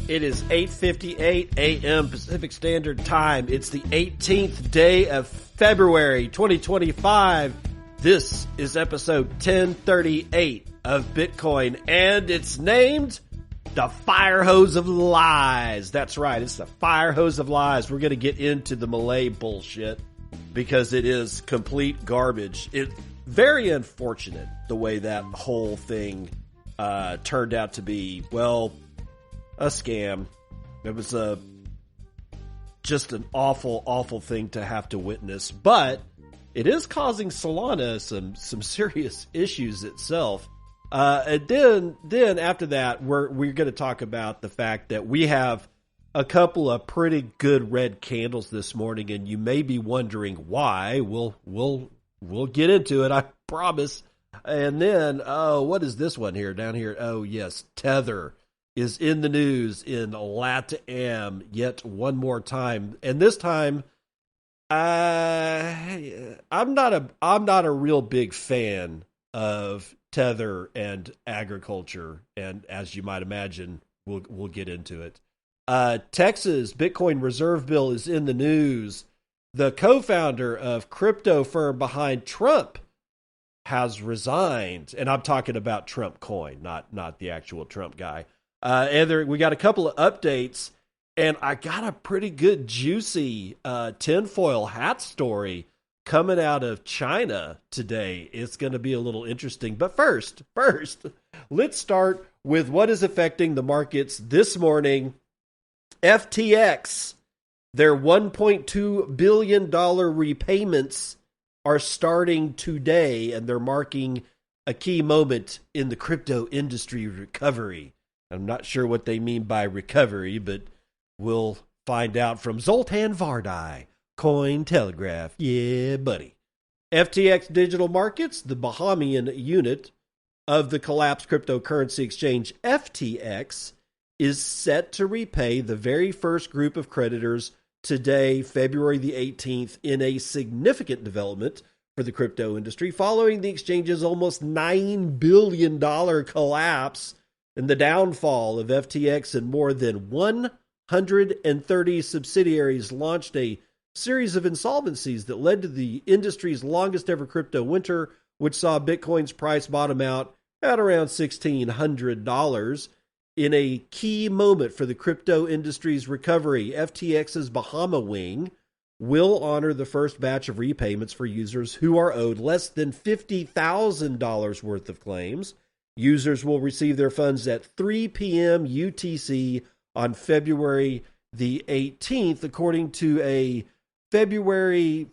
It is 8:58 a.m. Pacific Standard Time. It's the 18th day of February 2025. This is episode 1038 of Bitcoin, and it's named the Fire Hose of Lies. That's right, it's the Fire Hose of Lies. We're going to get into the Milei bullshit because it is complete garbage. It's very unfortunate the way that whole thing turned out to be, well, a scam. It was just an awful, awful thing to have to witness, but it is causing Solana some serious issues itself. And then after that, we're going to talk about the fact that we have a couple of pretty good red candles this morning, and you may be wondering why. We'll get into it, I promise. And then, what is this one here down here? Oh yes, Tether is in the news in LATAM yet one more time, and this time, I'm not a real big fan of Tether and agriculture, and as you might imagine, we'll get into it. Texas Bitcoin reserve bill is in the news. The co-founder of crypto firm behind Trump has resigned, and I'm talking about Trump coin, not the actual Trump guy. And we got a couple of updates, and I got a pretty good juicy tinfoil hat story coming out of China today. It's going to be a little interesting. But first, let's start with what is affecting the markets this morning. FTX, their $1.2 billion repayments are starting today, and they're marking a key moment in the crypto industry recovery. I'm not sure what they mean by recovery, but we'll find out from Zoltan Vardai, Cointelegraph. Yeah, buddy. FTX Digital Markets, the Bahamian unit of the collapsed cryptocurrency exchange FTX, is set to repay the very first group of creditors today, February the 18th, in a significant development for the crypto industry, following the exchange's almost $9 billion collapse and the downfall of FTX. And more than 130 subsidiaries launched a series of insolvencies that led to the industry's longest ever crypto winter, which saw Bitcoin's price bottom out at around $1,600. In a key moment for the crypto industry's recovery, FTX's Bahama wing will honor the first batch of repayments for users who are owed less than $50,000 worth of claims. Users will receive their funds at 3 p.m. UTC on February the 18th, according to a February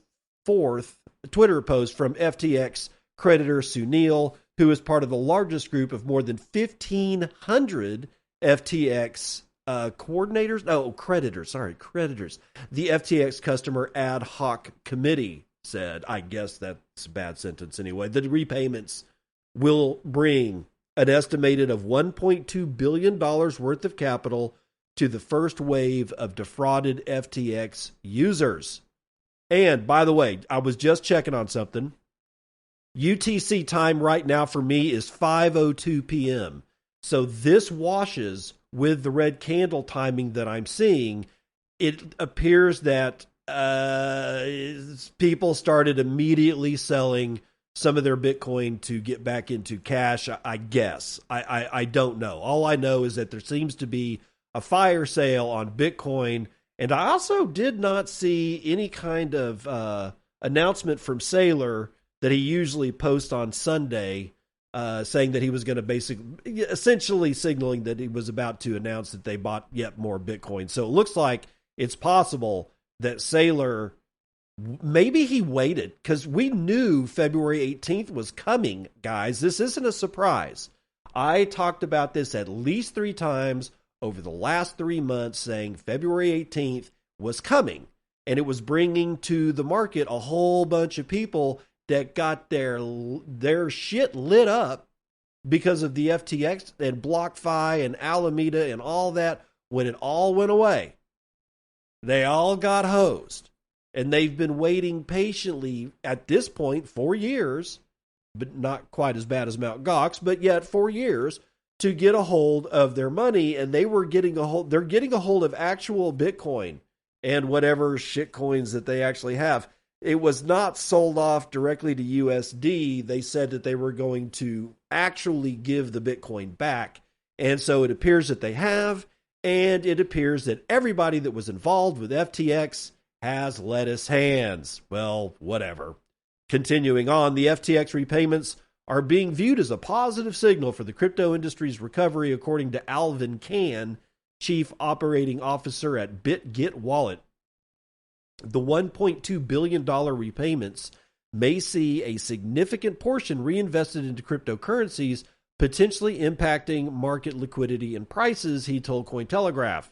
4th Twitter post from FTX creditor Sunil, who is part of the largest group of more than 1,500 FTX creditors. The FTX Customer Ad Hoc Committee said, I guess that's a bad sentence anyway, the repayments will bring an estimated of $1.2 billion worth of capital to the first wave of defrauded FTX users. And by the way, I was just checking on something. UTC time right now for me is 5:02 p.m. So this washes with the red candle timing that I'm seeing. It appears that people started immediately selling some of their Bitcoin to get back into cash, I guess. I don't know. All I know is that there seems to be a fire sale on Bitcoin. And I also did not see any kind of announcement from Saylor that he usually posts on Sunday, saying that he was going to essentially signaling that he was about to announce that they bought yet more Bitcoin. So it looks like it's possible that Saylor, maybe he waited, because we knew February 18th was coming, guys. This isn't a surprise. I talked about this at least 3 times over the last 3 months, saying February 18th was coming, and it was bringing to the market a whole bunch of people that got their shit lit up because of the FTX and BlockFi and Alameda and all that. When it all went away, they all got hosed. And they've been waiting patiently at this point 4 years, but not quite as bad as Mt. Gox, but yet 4 years, to get a hold of their money, and they're getting a hold of actual Bitcoin and whatever shit coins that they actually have. It was not sold off directly to USD. They said that they were going to actually give the Bitcoin back. And so it appears that they have, and it appears that everybody that was involved with FTX has lettuce hands. Well, whatever. Continuing on, the FTX repayments are being viewed as a positive signal for the crypto industry's recovery, according to Alvin Can, Chief Operating Officer at BitGet Wallet. The $1.2 billion repayments may see a significant portion reinvested into cryptocurrencies, potentially impacting market liquidity and prices, he told Cointelegraph.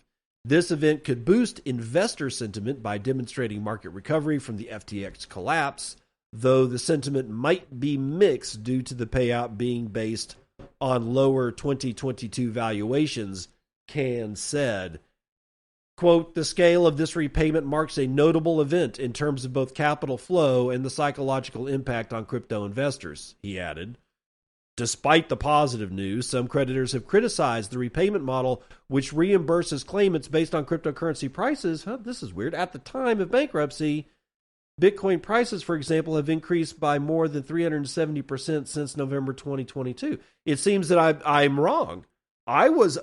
This event could boost investor sentiment by demonstrating market recovery from the FTX collapse, though the sentiment might be mixed due to the payout being based on lower 2022 valuations, Can said. Quote, the scale of this repayment marks a notable event in terms of both capital flow and the psychological impact on crypto investors, he added. Despite the positive news, some creditors have criticized the repayment model, which reimburses claimants based on cryptocurrency prices. This is weird. At the time of bankruptcy, Bitcoin prices, for example, have increased by more than 370% since November 2022. It seems that I'm wrong. I was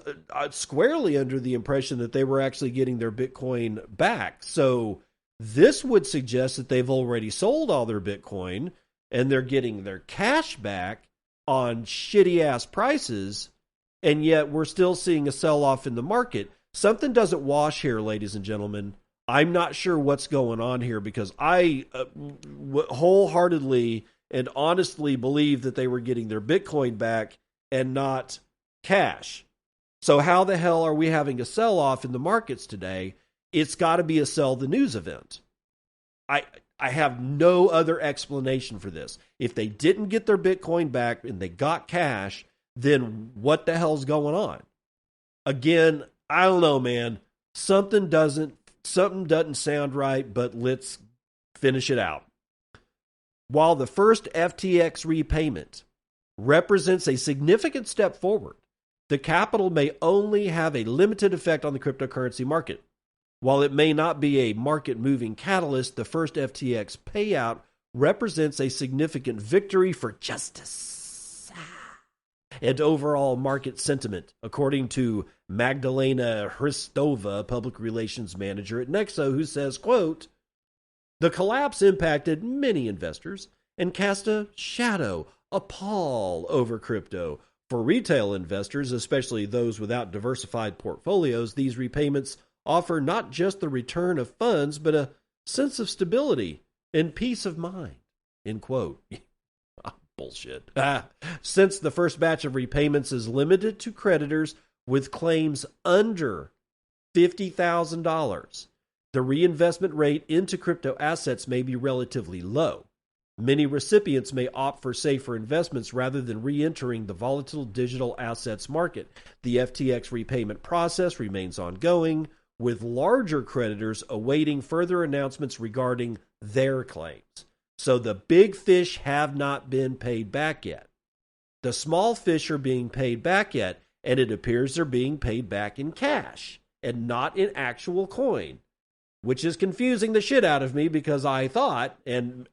squarely under the impression that they were actually getting their Bitcoin back. So this would suggest that they've already sold all their Bitcoin and they're getting their cash back on shitty-ass prices, and yet we're still seeing a sell-off in the market. Something doesn't wash here, ladies and gentlemen. I'm not sure what's going on here, because I wholeheartedly and honestly believe that they were getting their Bitcoin back and not cash. So how the hell are we having a sell-off in the markets today? It's got to be a sell the news event. I have no other explanation for this. If they didn't get their Bitcoin back and they got cash, then what the hell's going on? Again, I don't know, man. Something doesn't sound right, but let's finish it out. While the first FTX repayment represents a significant step forward, the capital may only have a limited effect on the cryptocurrency market. While it may not be a market-moving catalyst, the first FTX payout represents a significant victory for justice and overall market sentiment, according to Magdalena Hristova, public relations manager at Nexo, who says, quote, the collapse impacted many investors and cast a shadow, a pall over crypto. For retail investors, especially those without diversified portfolios, these repayments offer not just the return of funds, but a sense of stability and peace of mind, end quote. Bullshit. Since the first batch of repayments is limited to creditors with claims under $50,000, the reinvestment rate into crypto assets may be relatively low. Many recipients may opt for safer investments rather than re-entering the volatile digital assets market. The FTX repayment process remains ongoing, with larger creditors awaiting further announcements regarding their claims. So the big fish have not been paid back yet. The small fish are being paid back yet, and it appears they're being paid back in cash and not in actual coin, which is confusing the shit out of me, because I thought, and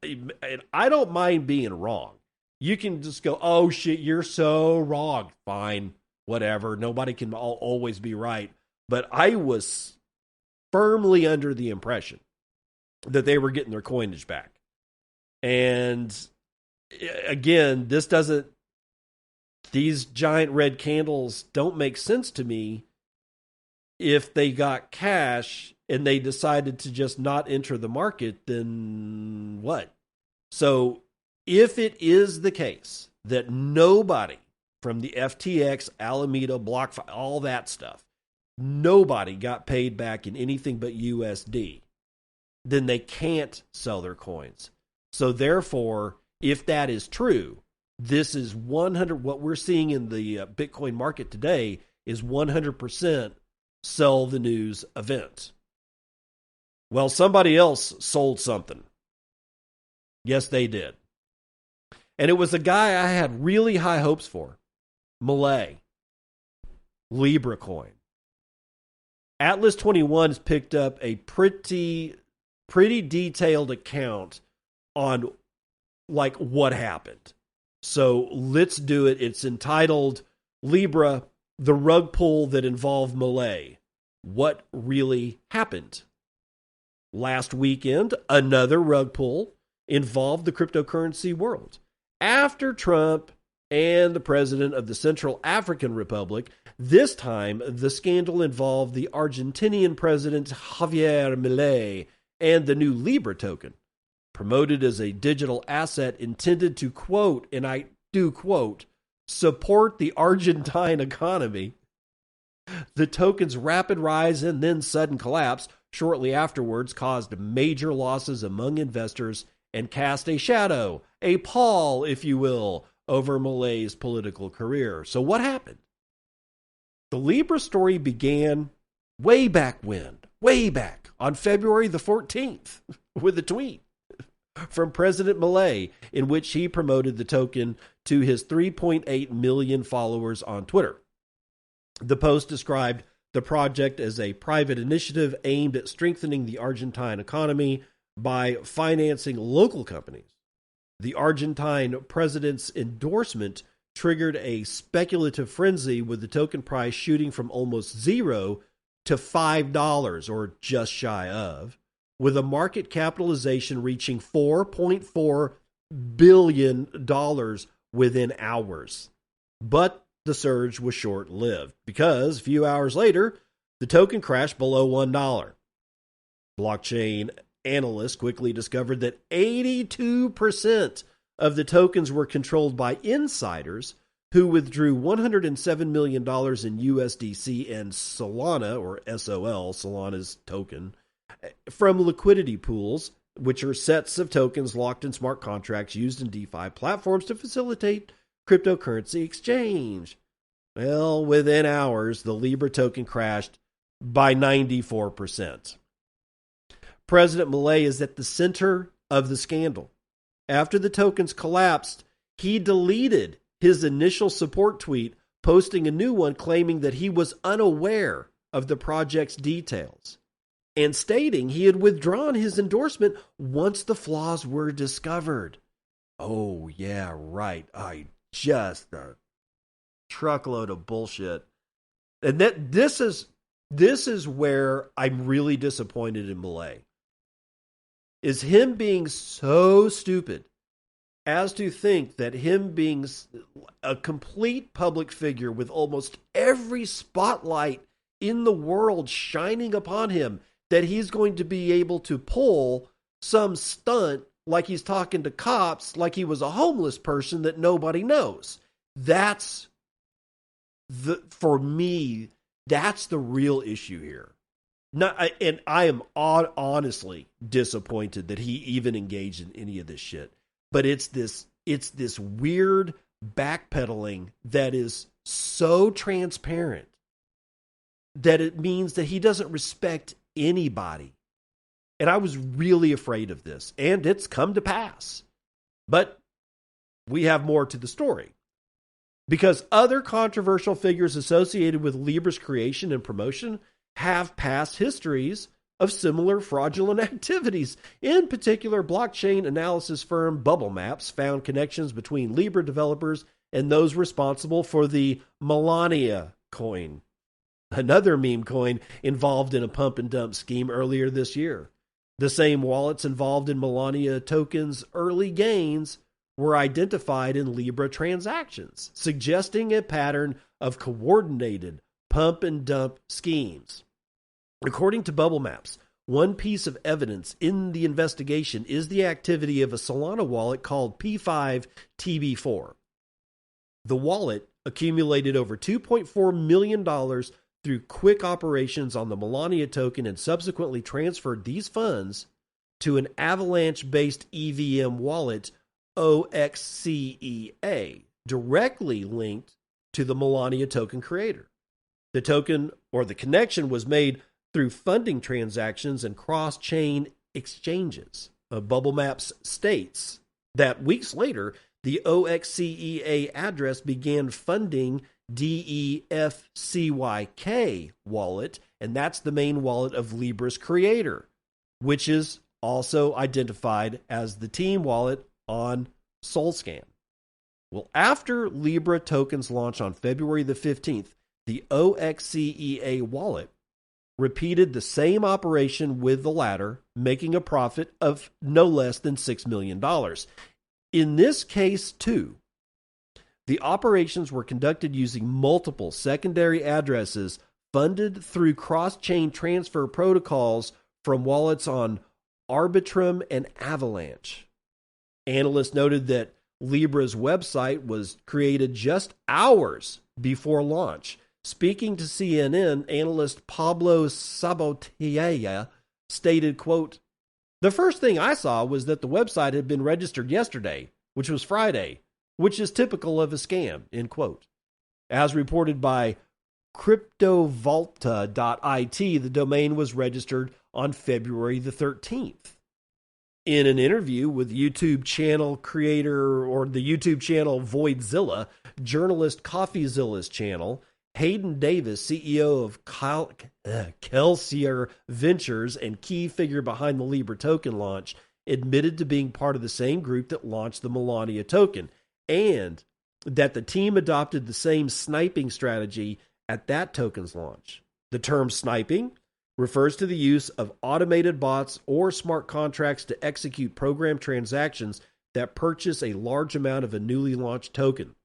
I don't mind being wrong. You can just go, oh shit, you're so wrong. Fine, whatever. Nobody can always be right. But I was firmly under the impression that they were getting their coinage back. And again, these giant red candles don't make sense to me. If they got cash and they decided to just not enter the market, then what? So if it is the case that nobody from the FTX, Alameda, BlockFi, all that stuff, nobody got paid back in anything but USD, then they can't sell their coins. So therefore, if that is true, this is 100, what we're seeing in the Bitcoin market today is 100% sell the news event. Well, somebody else sold something. Yes, they did. And it was a guy I had really high hopes for, Milei. Libra coin. Atlas 21 has picked up a pretty detailed account on like what happened. So let's do it. It's entitled Libra, the rug pull that involved Milei. What really happened? Last weekend, another rug pull involved the cryptocurrency world. After Trump and the president of the Central African Republic, this time the scandal involved the Argentinian president Javier Milei and the new Libra token, promoted as a digital asset intended to, quote, and I do quote, support the Argentine economy. The token's rapid rise and then sudden collapse shortly afterwards caused major losses among investors and cast a shadow, a pall, if you will, over Milei's political career. So what happened? The Libra story began way back on February the 14th, with a tweet from President Milei in which he promoted the token to his 3.8 million followers on Twitter. The post described the project as a private initiative aimed at strengthening the Argentine economy by financing local companies. The Argentine president's endorsement triggered a speculative frenzy, with the token price shooting from almost $0 to $5, or just shy of, with a market capitalization reaching $4.4 billion within hours. But the surge was short-lived because a few hours later, the token crashed below $1. Blockchain analysts quickly discovered that 82% of the tokens were controlled by insiders who withdrew $107 million in USDC and Solana, or SOL, Solana's token, from liquidity pools, which are sets of tokens locked in smart contracts used in DeFi platforms to facilitate cryptocurrency exchange. Well, within hours, the Libra token crashed by 94%. President Milei is at the center of the scandal. After the tokens collapsed, he deleted his initial support tweet, posting a new one claiming that he was unaware of the project's details and stating he had withdrawn his endorsement once the flaws were discovered. Oh, yeah, right. Just a truckload of bullshit. And this is where I'm really disappointed in Milei. Is him being so stupid as to think that him being a complete public figure with almost every spotlight in the world shining upon him, that he's going to be able to pull some stunt like he's talking to cops like he was a homeless person that nobody knows. For me, that's the real issue here. And I am honestly disappointed that he even engaged in any of this shit. But it's this weird backpedaling that is so transparent that it means that he doesn't respect anybody. And I was really afraid of this, and it's come to pass. But we have more to the story, because other controversial figures associated with Libra's creation and promotion have past histories of similar fraudulent activities. In particular, blockchain analysis firm Bubble Maps found connections between Libra developers and those responsible for the Melania coin, another meme coin involved in a pump and dump scheme earlier this year. The same wallets involved in Melania tokens' early gains were identified in Libra transactions, suggesting a pattern of coordinated pump and dump schemes. According to Bubble Maps, one piece of evidence in the investigation is the activity of a Solana wallet called P5TB4. The wallet accumulated over $2.4 million through quick operations on the Melania token and subsequently transferred these funds to an Avalanche-based EVM wallet, OXCEA, directly linked to the Melania token creator. The token, or the connection, was made through funding transactions and cross-chain exchanges. Bubble Maps states that weeks later, the OXCEA address began funding DEFCYK wallet, and that's the main wallet of Libra's creator, which is also identified as the team wallet on Solscan. Well, after Libra tokens launch on February the 15th, the OXCEA wallet repeated the same operation with the latter, making a profit of no less than $6 million. In this case, too, the operations were conducted using multiple secondary addresses funded through cross-chain transfer protocols from wallets on Arbitrum and Avalanche. Analysts noted that Libra's website was created just hours before launch. Speaking to CNN, analyst Pablo Sabotella stated, quote, "The first thing I saw was that the website had been registered yesterday, which was Friday, which is typical of a scam," end quote. As reported by cryptovolta.it, the domain was registered on February the 13th. In an interview with YouTube channel creator or the YouTube channel Voidzilla, journalist CoffeeZilla's channel, Hayden Davis, CEO of Kelsier Ventures and key figure behind the Libra token launch, admitted to being part of the same group that launched the Melania token, and that the team adopted the same sniping strategy at that token's launch. The term sniping refers to the use of automated bots or smart contracts to execute program transactions that purchase a large amount of a newly launched token.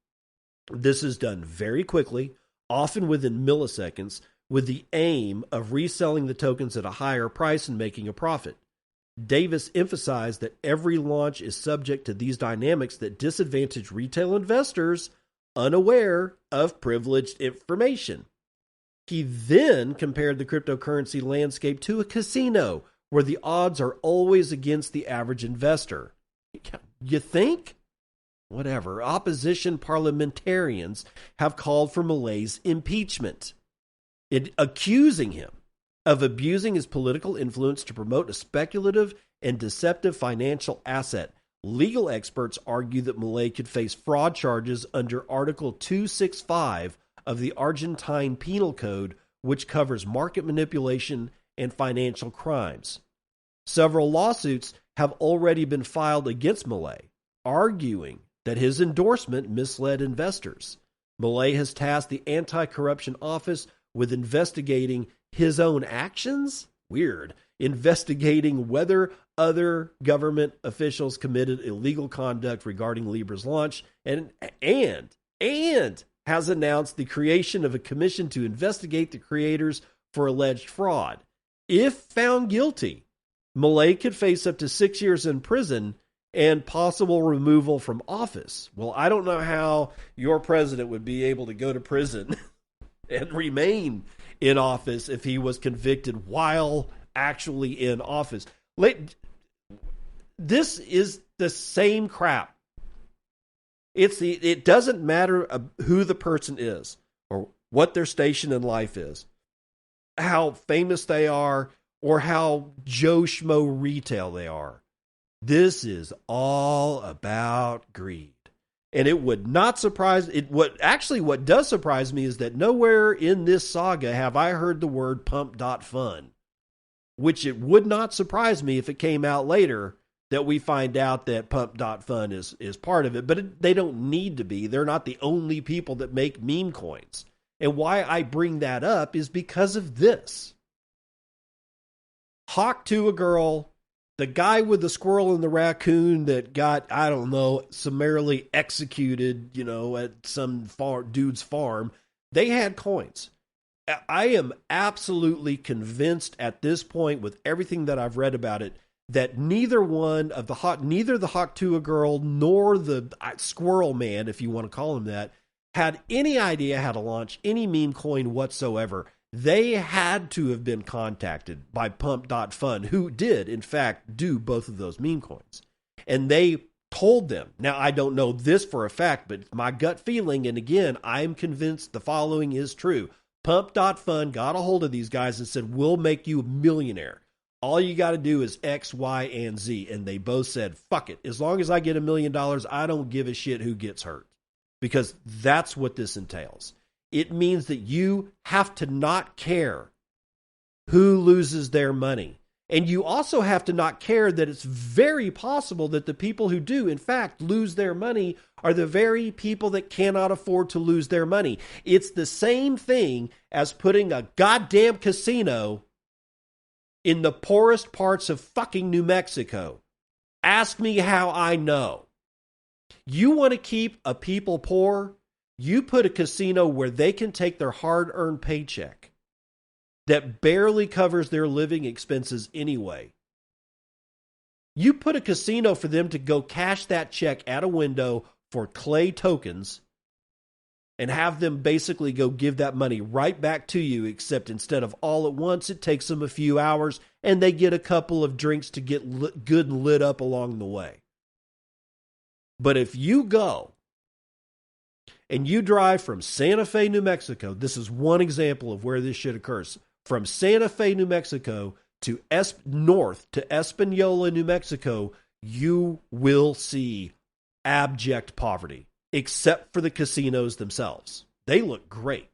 This is done very quickly, often within milliseconds, with the aim of reselling the tokens at a higher price and making a profit. Davis emphasized that every launch is subject to these dynamics that disadvantage retail investors unaware of privileged information. He then compared the cryptocurrency landscape to a casino, where the odds are always against the average investor. You think? Whatever. Opposition parliamentarians have called for Milei's impeachment, accusing him of abusing his political influence to promote a speculative and deceptive financial asset. Legal experts argue that Milei could face fraud charges under Article 265 of the Argentine Penal Code, which covers market manipulation and financial crimes. Several lawsuits have already been filed against Milei, arguing that his endorsement misled investors. Milei has tasked the Anti-Corruption Office with investigating his own actions? Weird. Investigating whether other government officials committed illegal conduct regarding Libra's launch, and has announced the creation of a commission to investigate the creators for alleged fraud. If found guilty, Milei could face up to 6 years in prison and possible removal from office. Well, I don't know how your president would be able to go to prison and remain in office if he was convicted while actually in office. This is the same crap. It doesn't matter who the person is or what their station in life is, how famous they are, or how Joe Schmo retail they are. This is all about greed. And it would not surprise what does surprise me is that nowhere in this saga have I heard the word pump.fun, which it would not surprise me if it came out later that we find out that pump.fun is part of it, but they don't need to be. They're not the only people that make meme coins. And why I bring that up is because of this. Hawk to a girl, the guy with the squirrel and the raccoon that got, I don't know, summarily executed, at some dude's farm, they had coins. I am absolutely convinced at this point, with everything that I've read about it, that neither the Hawk to a girl nor the squirrel man, if you want to call him that, had any idea how to launch any meme coin whatsoever. They had to have been contacted by pump.fun, who did, in fact, do both of those meme coins. And they told them. Now, I don't know this for a fact, but my gut feeling, and again, I'm convinced the following is true. Pump.fun got a hold of these guys and said, we'll make you a millionaire. All you got to do is X, Y, and Z. And they both said, fuck it. As long as I get $1 million, I don't give a shit who gets hurt. Because that's what this entails. It means that you have to not care who loses their money. And you also have to not care that it's very possible that the people who do, in fact, lose their money are the very people that cannot afford to lose their money. It's the same thing as putting a goddamn casino in the poorest parts of fucking New Mexico. Ask me how I know. You want to keep a people poor? You put a casino where they can take their hard-earned paycheck that barely covers their living expenses anyway. You put a casino for them to go cash that check at a window for clay tokens and have them basically go give that money right back to you, except instead of all at once, it takes them a few hours and they get a couple of drinks to get good and lit up along the way. But if you go and you drive from Santa Fe, New Mexico, this is one example of where this shit occurs. From Santa Fe, New Mexico to north to Espanola, New Mexico, you will see abject poverty, except for the casinos themselves. They look great.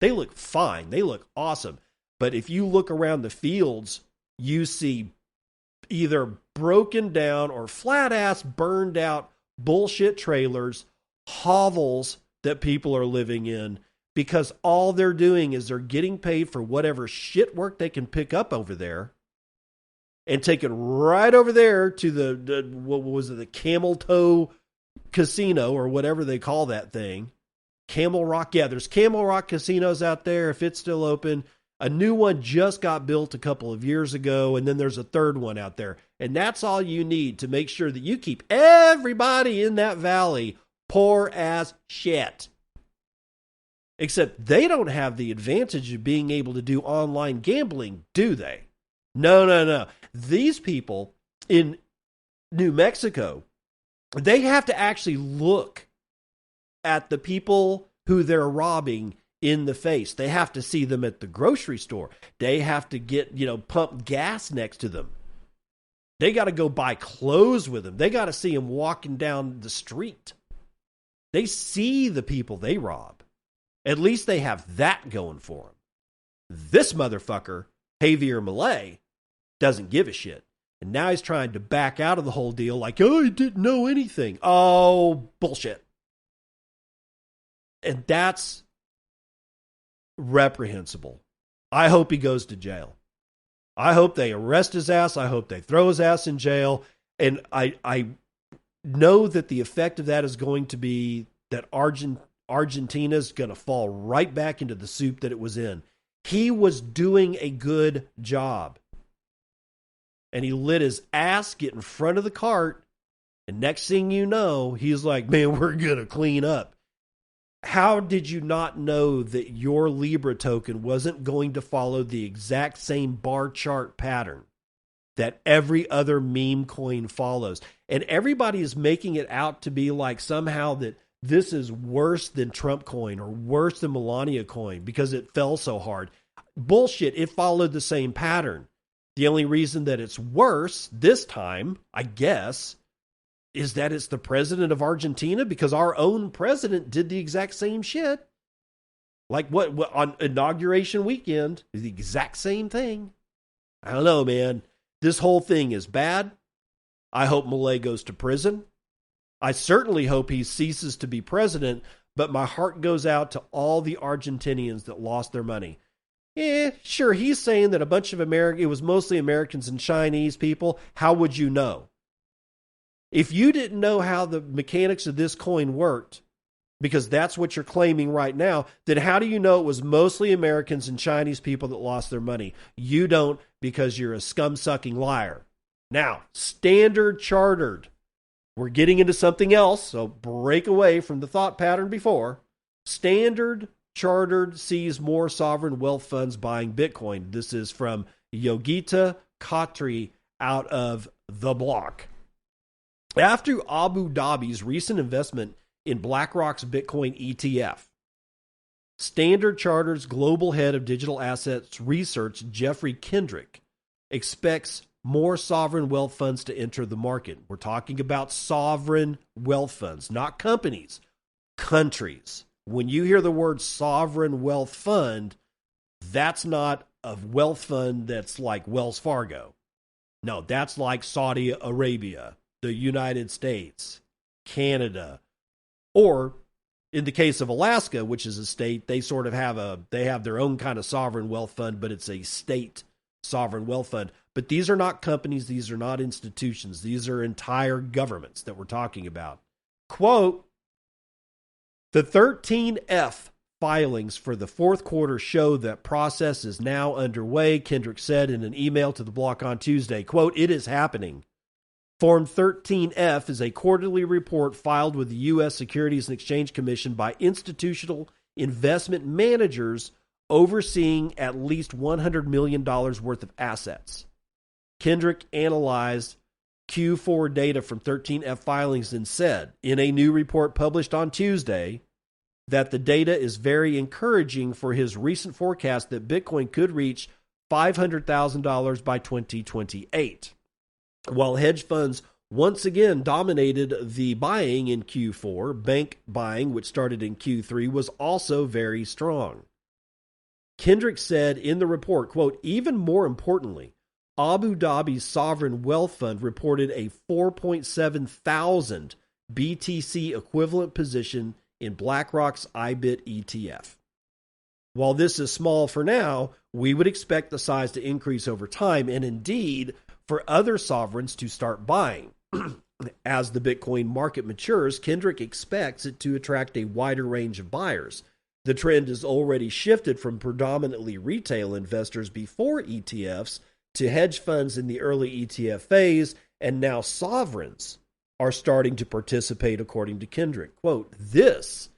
They look fine. They look awesome. But if you look around the fields, you see either broken down or flat ass burned out bullshit trailers, hovels that people are living in, because all they're doing is they're getting paid for whatever shit work they can pick up over there and take it right over there to the Camel Toe Casino or whatever they call that thing. Camel Rock. Yeah, there's Camel Rock casinos out there if it's still open. A new one just got built a couple of years ago, and then there's a third one out there. And that's all you need to make sure that you keep everybody in that valley poor as shit. Except they don't have the advantage of being able to do online gambling, do they? No. These people in New Mexico, they have to actually look at the people who they're robbing in the face. They have to see them at the grocery store. They have to get, pump gas next to them. They got to go buy clothes with them. They got to see them walking down the street. They see the people they rob. At least they have that going for them. This motherfucker, Javier Milei, doesn't give a shit. And now he's trying to back out of the whole deal like, oh, he didn't know anything. Oh, bullshit. And that's reprehensible. I hope he goes to jail. I hope they arrest his ass. I hope they throw his ass in jail. And I know that the effect of that is going to be that Argentina's going to fall right back into the soup that it was in. He was doing a good job. And he lit his ass, get in front of the cart, and next thing you know, he's like, man, we're going to clean up. How did you not know that your Libra token wasn't going to follow the exact same bar chart pattern that every other meme coin follows? And everybody is making it out to be like somehow that this is worse than Trump coin or worse than Melania coin because it fell so hard. Bullshit. It followed the same pattern. The only reason that it's worse this time, I guess, is that it's the president of Argentina, because our own president did the exact same shit. Like what on inauguration weekend, the exact same thing. I don't know, man. This whole thing is bad. I hope Milei goes to prison. I certainly hope he ceases to be president, but my heart goes out to all the Argentinians that lost their money. Sure, he's saying that a bunch of it was mostly Americans and Chinese people. How would you know? If you didn't know how the mechanics of this coin worked, because that's what you're claiming right now, then how do you know it was mostly Americans and Chinese people that lost their money? You don't, because you're a scum-sucking liar. Now, Standard Chartered. We're getting into something else, so break away from the thought pattern before. Standard Chartered sees more sovereign wealth funds buying Bitcoin. This is from Yogita Khatri out of The Block. After Abu Dhabi's recent investment in BlackRock's Bitcoin ETF, Standard Chartered's global head of digital assets research, Jeffrey Kendrick, expects more sovereign wealth funds to enter the market. We're talking about sovereign wealth funds, not companies, countries. When you hear the word sovereign wealth fund, that's not a wealth fund that's like Wells Fargo. No, that's like Saudi Arabia, the United States, Canada, or in the case of Alaska, which is a state, they sort of have their own kind of sovereign wealth fund, but it's a state sovereign wealth fund. But these are not companies, these are not institutions, these are entire governments that we're talking about. Quote, the 13F filings for the fourth quarter show that process is now underway, Kendrick said in an email to the block on Tuesday. Quote, it is happening. Form 13F is a quarterly report filed with the U.S. Securities and Exchange Commission by institutional investment managers overseeing at least $100 million worth of assets. Kendrick analyzed Q4 data from 13F filings and said in a new report published on Tuesday that the data is very encouraging for his recent forecast that Bitcoin could reach $500,000 by 2028. While hedge funds once again dominated the buying in Q4, bank buying, which started in Q3, was also very strong. Kendrick said in the report, quote, even more importantly, Abu Dhabi's sovereign wealth fund reported a 4.7 thousand BTC equivalent position in BlackRock's IBIT ETF. While this is small for now, we would expect the size to increase over time and indeed for other sovereigns to start buying. As the Bitcoin market matures, Kendrick expects it to attract a wider range of buyers. The trend has already shifted from predominantly retail investors before ETFs to hedge funds in the early ETF phase, and now sovereigns are starting to participate, according to Kendrick. Quote, this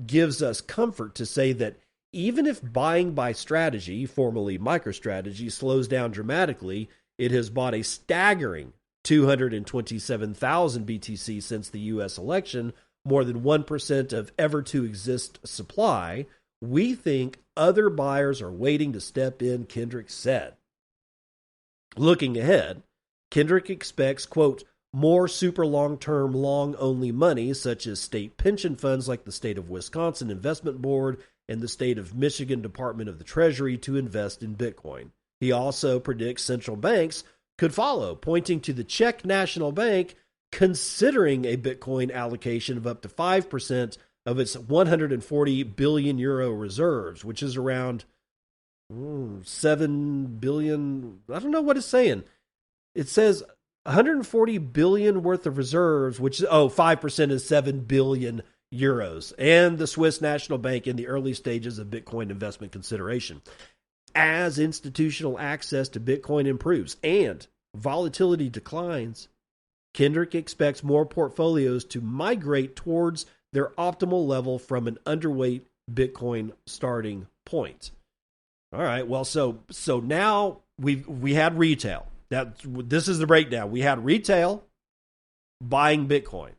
gives us comfort to say that even if buying by strategy, formerly MicroStrategy, slows down dramatically, it has bought a staggering 227,000 BTC since the U.S. election, more than 1% of ever-to-exist supply. We think other buyers are waiting to step in, Kendrick said. Looking ahead, Kendrick expects, quote, more super long-term, long-only money, such as state pension funds like the State of Wisconsin Investment Board and the State of Michigan Department of the Treasury, to invest in Bitcoin. He also predicts central banks could follow, pointing to the Czech National Bank considering a Bitcoin allocation of up to 5% of its 140 billion euro reserves, which is around 7 billion. I don't know what it's saying. It says 140 billion worth of reserves, which 5% is 7 billion euros, and the Swiss National Bank in the early stages of Bitcoin investment consideration. As institutional access to Bitcoin improves and volatility declines, Kendrick expects more portfolios to migrate towards their optimal level from an underweight Bitcoin starting point. All right, well, so now we had retail. This is the breakdown. We had retail buying Bitcoin,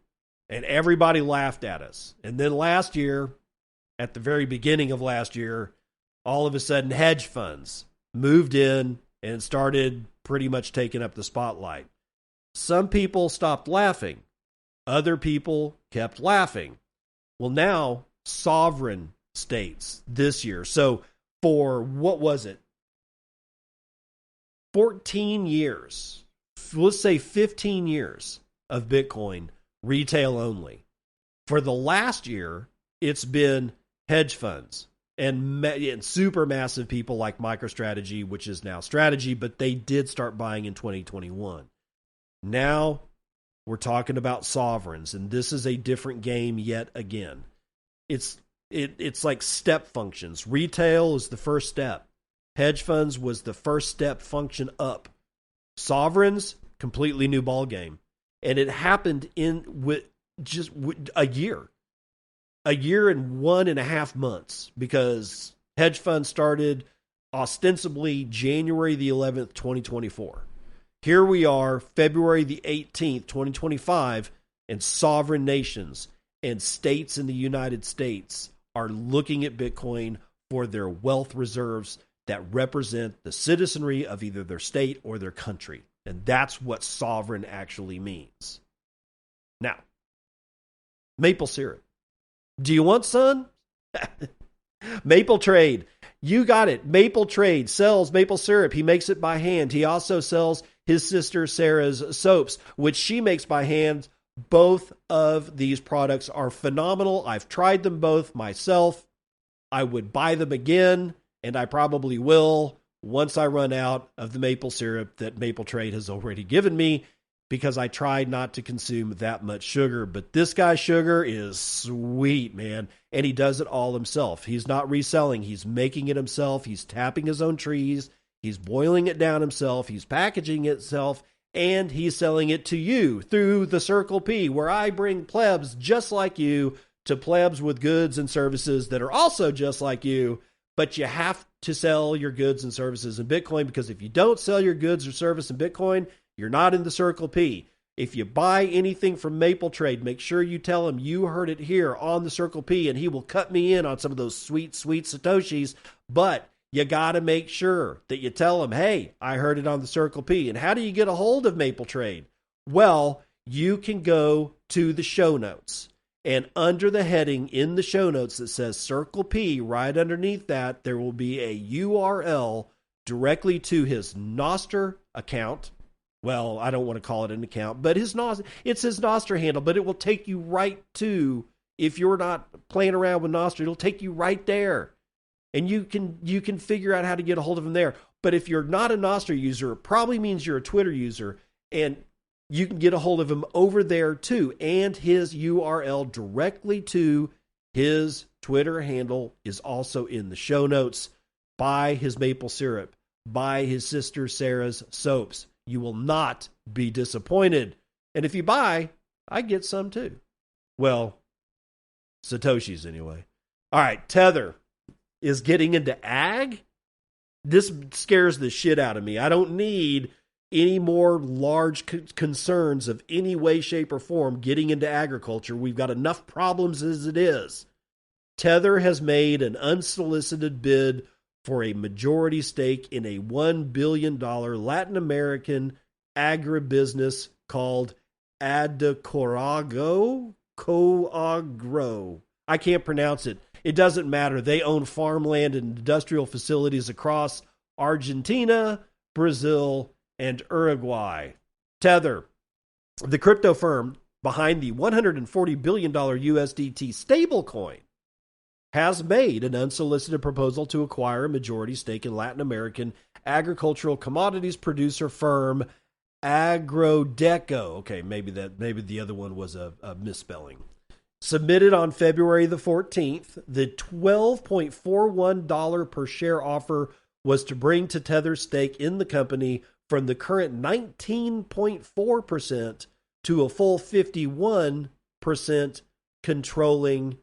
and everybody laughed at us. And then last year, at the very beginning of last year, all of a sudden hedge funds moved in and started pretty much taking up the spotlight. Some people stopped laughing. Other people kept laughing. Well, now sovereign states this year. So for, what was it? 14 years, let's say 15 years of Bitcoin retail only. For the last year, it's been hedge funds and super massive people like MicroStrategy, which is now Strategy, but they did start buying in 2021. Now we're talking about sovereigns, and this is a different game yet again. It's like step functions. Retail is the first step. Hedge funds was the first step function up. Sovereigns, completely new ball game. And it happened in just a year. A year and 1.5 months, because hedge funds started ostensibly January the 11th, 2024. Here we are, February the 18th, 2025, and sovereign nations and states in the United States are looking at Bitcoin for their wealth reserves that represent the citizenry of either their state or their country. And that's what sovereign actually means. Now, maple syrup. Do you want some? Maple Trade. You got it. Maple Trade sells maple syrup. He makes it by hand. He also sells his sister Sarah's soaps, which she makes by hand. Both of these products are phenomenal. I've tried them both myself. I would buy them again, and I probably will once I run out of the maple syrup that Maple Trade has already given me, because I tried not to consume that much sugar. But this guy's sugar is sweet, man. And he does it all himself. He's not reselling. He's making it himself. He's tapping his own trees. He's boiling it down himself. He's packaging it himself. And he's selling it to you through the Circle P, where I bring plebs just like you to plebs with goods and services that are also just like you. But you have to sell your goods and services in Bitcoin, because if you don't sell your goods or service in Bitcoin, you're not in the Circle P. If you buy anything from Maple Trade, make sure you tell him you heard it here on the Circle P, and he will cut me in on some of those sweet, sweet Satoshis. But you got to make sure that you tell him, hey, I heard it on the Circle P. And how do you get a hold of Maple Trade? Well, you can go to the show notes. And under the heading in the show notes that says Circle P, right underneath that, there will be a URL directly to his nostr account. Well, I don't want to call it an account, but it's his nostr handle, but it will take you right to, if you're not playing around with nostr, it'll take you right there. And you can figure out how to get a hold of him there. But if you're not a nostr user, it probably means you're a Twitter user, and you can get a hold of him over there too. And his URL directly to his Twitter handle is also in the show notes. Buy his maple syrup. Buy his sister Sarah's soaps. You will not be disappointed. And if you buy, I get some too. Well, Satoshis anyway. All right, Tether is getting into ag. This scares the shit out of me. I don't need any more large concerns of any way, shape, or form getting into agriculture. We've got enough problems as it is. Tether has made an unsolicited bid for a majority stake in a $1 billion Latin American agribusiness called Coagro. I can't pronounce it. It doesn't matter. They own farmland and industrial facilities across Argentina, Brazil, and Uruguay. Tether, the crypto firm behind the $140 billion USDT stablecoin, has made an unsolicited proposal to acquire a majority stake in Latin American agricultural commodities producer firm Agrodeco. Okay, maybe the other one was a misspelling. Submitted on February the 14th, the $12.41 per share offer was to bring to Tether's stake in the company from the current 19.4% to a full 51% controlling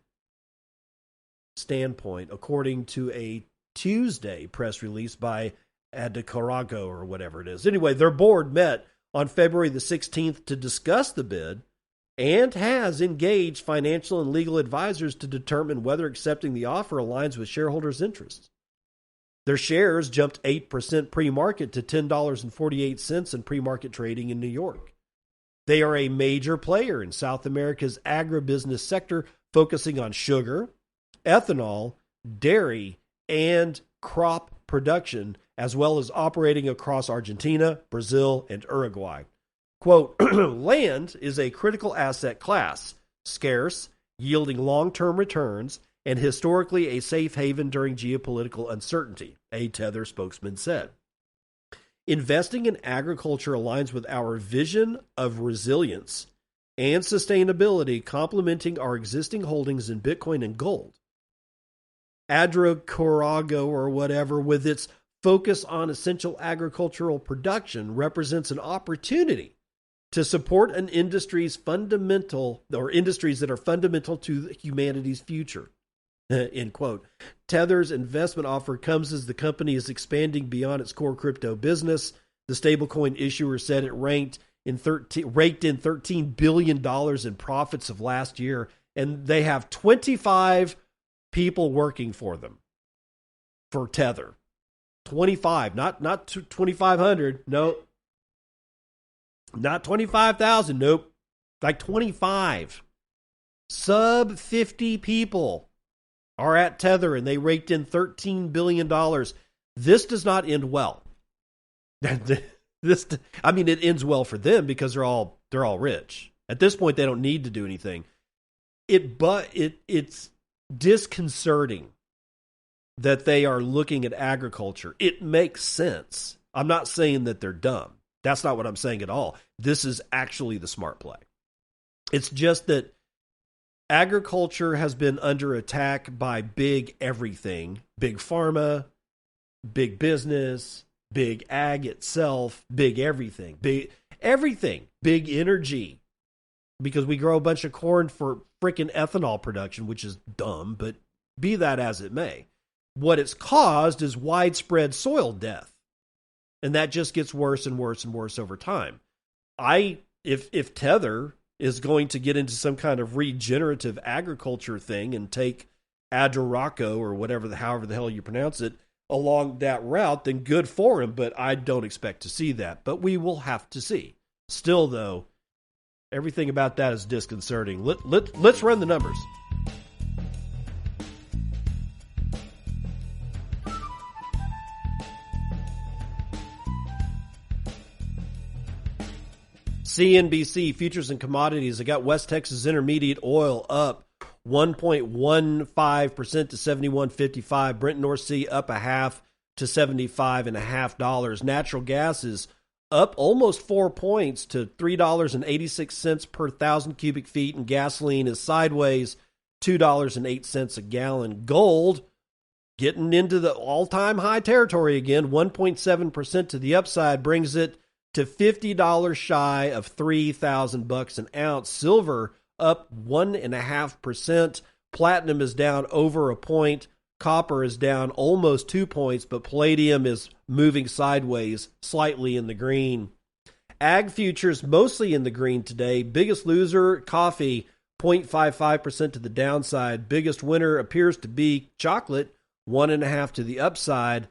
standpoint, according to a Tuesday press release by Agrodeco or whatever it is. Anyway, their board met on February the 16th to discuss the bid and has engaged financial and legal advisors to determine whether accepting the offer aligns with shareholders' interests. Their shares jumped 8% pre-market to $10.48 in pre-market trading in New York. They are a major player in South America's agribusiness sector, focusing on sugar, ethanol, dairy, and crop production, as well as operating across Argentina, Brazil, and Uruguay. Quote, land is a critical asset class, scarce, yielding long-term returns, and historically a safe haven during geopolitical uncertainty, a Tether spokesman said. Investing in agriculture aligns with our vision of resilience and sustainability, complementing our existing holdings in Bitcoin and gold. Agrodeco or whatever, with its focus on essential agricultural production, represents an opportunity to support an industries that are fundamental to humanity's future. End quote. Tether's investment offer comes as the company is expanding beyond its core crypto business. The stablecoin issuer said it raked in $13 billion in profits of last year, and they have 25 people working for them, for Tether. 25, not 2,500, no. Not 25,000, nope. Like 25. Sub 50 people are at Tether and they raked in $13 billion. This does not end well. I mean, it ends well for them because they're all rich. At this point, they don't need to do anything. It's disconcerting that they are looking at agriculture. It makes sense. I'm not saying that they're dumb. That's not what I'm saying at all. This is actually the smart play. It's just that agriculture has been under attack by big everything, big pharma, big business, big ag itself, big everything, big energy, because we grow a bunch of corn for freaking ethanol production, which is dumb, but be that as it may. What it's caused is widespread soil death. And that just gets worse and worse and worse over time. If Tether is going to get into some kind of regenerative agriculture thing and take Aduraco or however the hell you pronounce it along that route, then good for him. But I don't expect to see that. But we will have to see. Still, though, everything about that is disconcerting. Let's run the numbers. CNBC futures and commodities. I got West Texas Intermediate oil up 1.15% to $71.55. Brent North Sea up a half to $75.50. Natural gas is up almost 4 points to $3.86 per thousand cubic feet, and gasoline is sideways, $2.08 a gallon. Gold getting into the all-time high territory again, 1.7% to the upside, brings it to $50 shy of $3,000 an ounce. Silver up 1.5%. Platinum is down over a point. Copper is down almost 2 points, but palladium is moving sideways, slightly in the green. Ag futures mostly in the green today. Biggest loser, coffee, 0.55% to the downside. Biggest winner appears to be chocolate, 1.5% to the upside.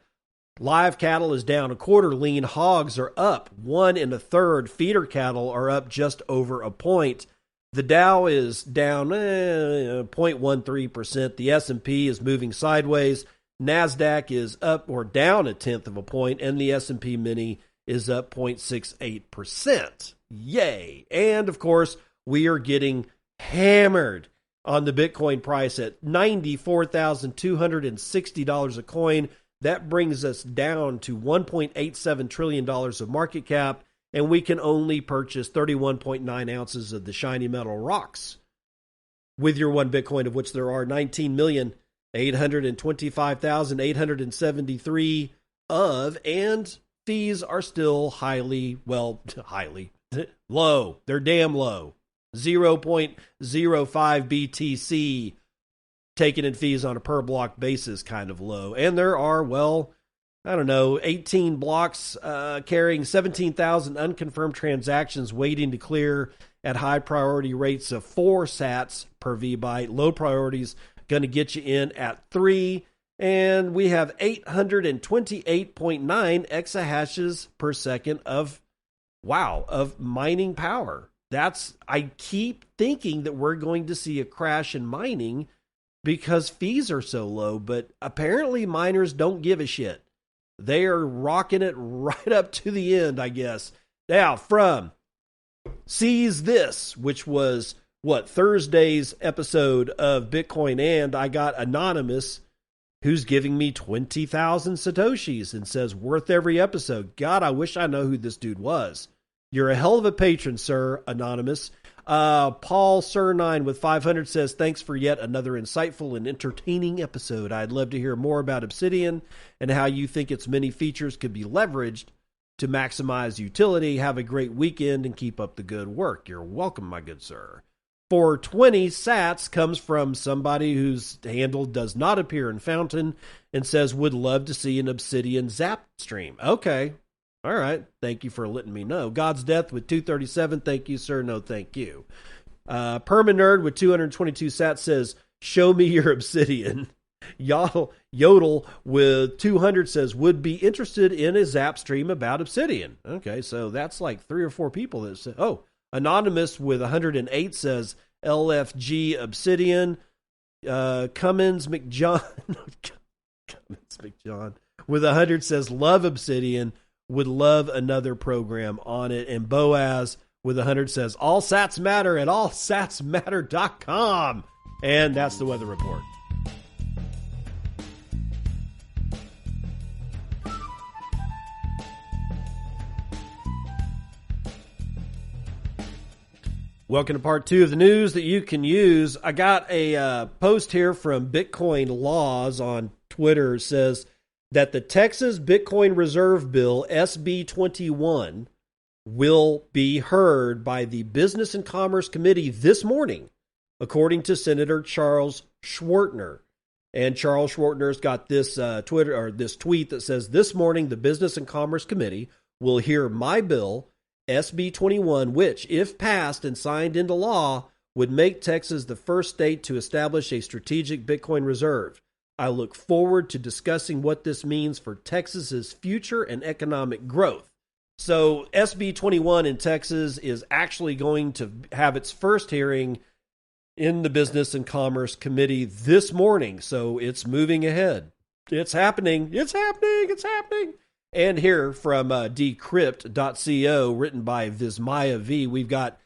Live cattle is down a quarter. Lean hogs are up 1 1/3. Feeder cattle are up just over a point. The Dow is down 0.13%. The S&P is moving sideways. NASDAQ is up or down 1/10 of a point, and the S&P Mini is up 0.68%. Yay! And, of course, we are getting hammered on the Bitcoin price at $94,260 a coin. That brings us down to $1.87 trillion of market cap, and we can only purchase 31.9 ounces of the shiny metal rocks with your one Bitcoin, of which there are 19,825,873 of, and fees are still highly low. They're damn low. 0.05 BTC taken in fees on a per block basis, kind of low. And there are, 18 blocks carrying 17,000 unconfirmed transactions waiting to clear at high priority rates of 4 sats per VByte. Low priorities going to get you in at 3. And we have 828.9 exahashes per second of mining power. I keep thinking that we're going to see a crash in mining because fees are so low, but apparently miners don't give a shit. They are rocking it right up to the end, I guess. Now, from Seize This, which was, Thursday's episode of Bitcoin, and I got Anonymous, who's giving me 20,000 Satoshis and says, worth every episode. God, I wish I know who this dude was. You're a hell of a patron, sir, Anonymous. Paul Sir9 with 500 says, thanks for yet another insightful and entertaining episode. I'd love to hear more about Obsidian and how you think its many features could be leveraged to maximize utility. Have a great weekend and keep up the good work. You're welcome, my good sir. 420 sats comes from somebody whose handle does not appear in Fountain and says, would love to see an Obsidian Zap stream. Okay. All right. Thank you for letting me know. God's Death with 237. Thank you, sir. No, thank you. Permanerd with 222 sats says, show me your Obsidian. Yodel with 200 says, would be interested in a Zap stream about Obsidian. Okay, so that's like 3 or 4 people that say, Anonymous with 108 says, LFG Obsidian. Cummins McJohn Cummins McJohn with 100 says love Obsidian, would love another program on it. And Boaz with 100 says all sats matter at allsatsmatter.com. And that's the weather report. Welcome to part 2 of the news that you can use. I got a post here from Bitcoin Laws on Twitter. It says that the Texas Bitcoin Reserve Bill, SB 21, will be heard by the Business and Commerce Committee this morning, according to Senator Charles Schwartner. And Charles Schwartner's got this this tweet that says, this morning the Business and Commerce Committee will hear my bill, SB 21, which, if passed and signed into law, would make Texas the first state to establish a strategic Bitcoin reserve. I look forward to discussing what this means for Texas's future and economic growth. So SB 21 in Texas is actually going to have its first hearing in the Business and Commerce Committee this morning. So it's moving ahead. It's happening. It's happening. It's happening. And here from decrypt.co, written by Vismaya V, we've got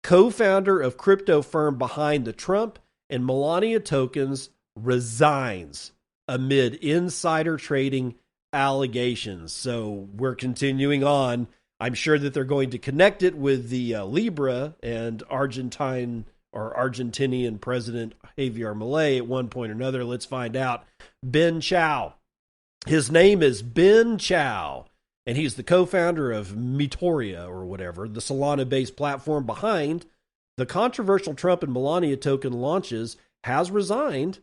co-founder of crypto firm behind the Trump and Melania tokens resigns amid insider trading allegations. So we're continuing on. I'm sure that they're going to connect it with the LIBRA and Argentinian President Javier Milei at one point or another. Let's find out. Ben Chow. His name is Ben Chow, and he's the co-founder of Mitoria or whatever, the Solana-based platform behind the controversial Trump and Melania token launches, has resigned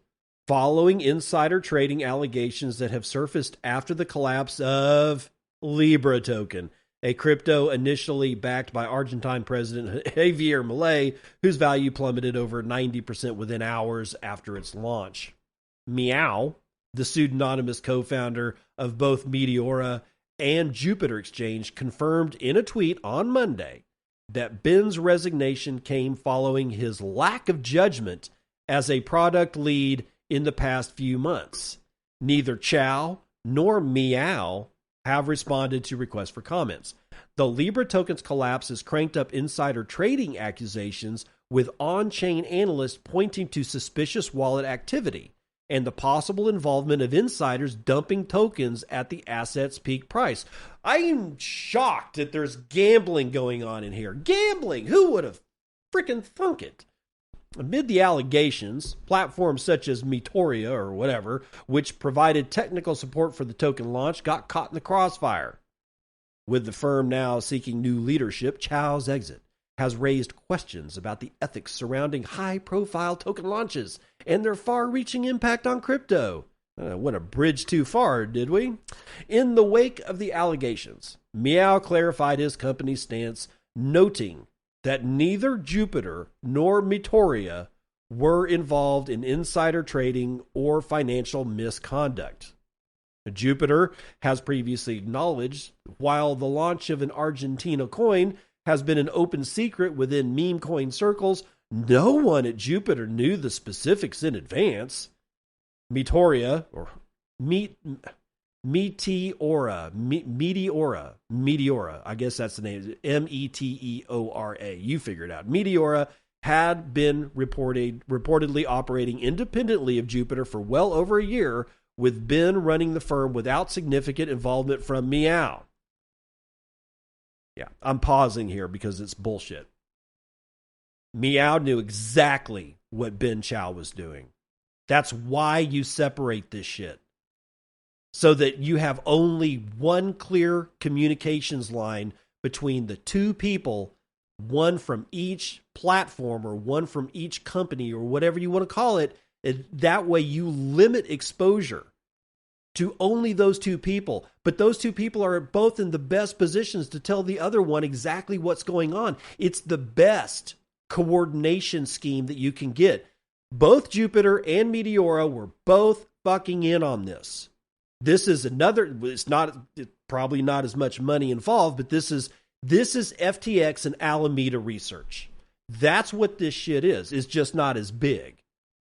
following insider trading allegations that have surfaced after the collapse of Libra token, a crypto initially backed by Argentine President Javier Milei, whose value plummeted over 90% within hours after its launch. Meow, the pseudonymous co-founder of both Meteora and Jupiter Exchange, confirmed in a tweet on Monday that Ben's resignation came following his lack of judgment as a product lead in the past few months. Neither Chow nor Meow have responded to requests for comments. The Libra token's collapse has cranked up insider trading accusations, with on-chain analysts pointing to suspicious wallet activity and the possible involvement of insiders dumping tokens at the asset's peak price. I am shocked that there's gambling going on in here. Gambling! Who would have freaking thunk it? Amid the allegations, platforms such as Mitoria or whatever, which provided technical support for the token launch, got caught in the crossfire. With the firm now seeking new leadership, Chow's exit has raised questions about the ethics surrounding high-profile token launches and their far-reaching impact on crypto. Went a bridge too far, did we? In the wake of the allegations, Meow clarified his company's stance, noting that neither Jupiter nor Mitoria were involved in insider trading or financial misconduct. Jupiter has previously acknowledged, while the launch of an Argentina coin has been an open secret within meme coin circles, no one at Jupiter knew the specifics in advance. Meteora, I guess that's the name, Meteora, you figure it out. Meteora had been reportedly operating independently of Jupiter for well over a year, with Ben running the firm without significant involvement from Meow. Yeah, I'm pausing here because it's bullshit. Meow knew exactly what Ben Chow was doing. That's why you separate this shit. So that you have only one clear communications line between the two people, one from each platform or one from each company or whatever you want to call it. That way you limit exposure to only those two people. But those two people are both in the best positions to tell the other one exactly what's going on. It's the best coordination scheme that you can get. Both Jupiter and Meteora were both fucking in on this. This is another, it's probably not as much money involved, but this is FTX and Alameda research. That's what this shit is. It's just not as big.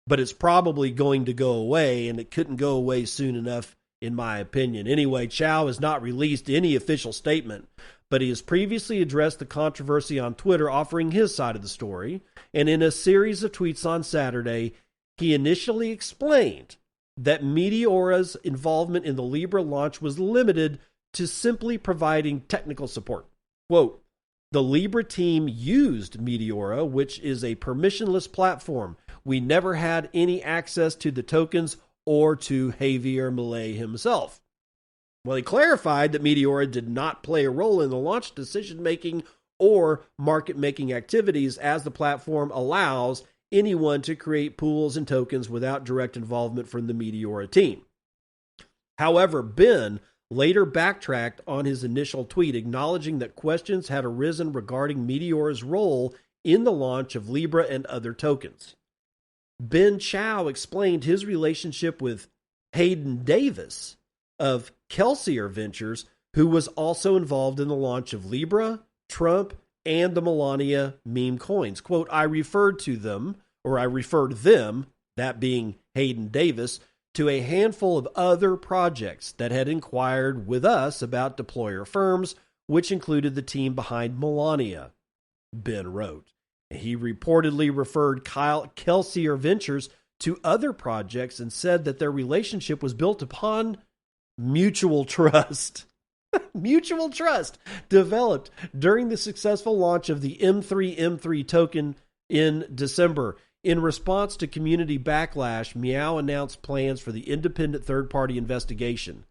but it's probably going to go away, and it couldn't go away soon enough, in my opinion. Anyway, Chow has not released any official statement, but he has previously addressed the controversy on Twitter, offering his side of the story. And in a series of tweets on Saturday, he initially explained that Meteora's involvement in the Libra launch was limited to simply providing technical support. Quote, "The Libra team used Meteora, which is a permissionless platform. We never had any access to the tokens or to Javier Milei himself." Well, he clarified that Meteora did not play a role in the launch decision-making or market-making activities, as the platform allows anyone to create pools and tokens without direct involvement from the Meteora team. However, Ben later backtracked on his initial tweet, acknowledging that questions had arisen regarding Meteora's role in the launch of Libra and other tokens. Ben Chow explained his relationship with Hayden Davis of Kelsier Ventures, who was also involved in the launch of Libra, Trump, and the Melania meme coins. Quote, I referred them, that being Hayden Davis, to a handful of other projects that had inquired with us about deployer firms, which included the team behind Melania, Ben wrote. He reportedly referred Kelsier Ventures to other projects and said that their relationship was built upon mutual trust. Mutual trust developed during the successful launch of the M3 token in December. In response to community backlash, Meow announced plans for the independent third-party investigation.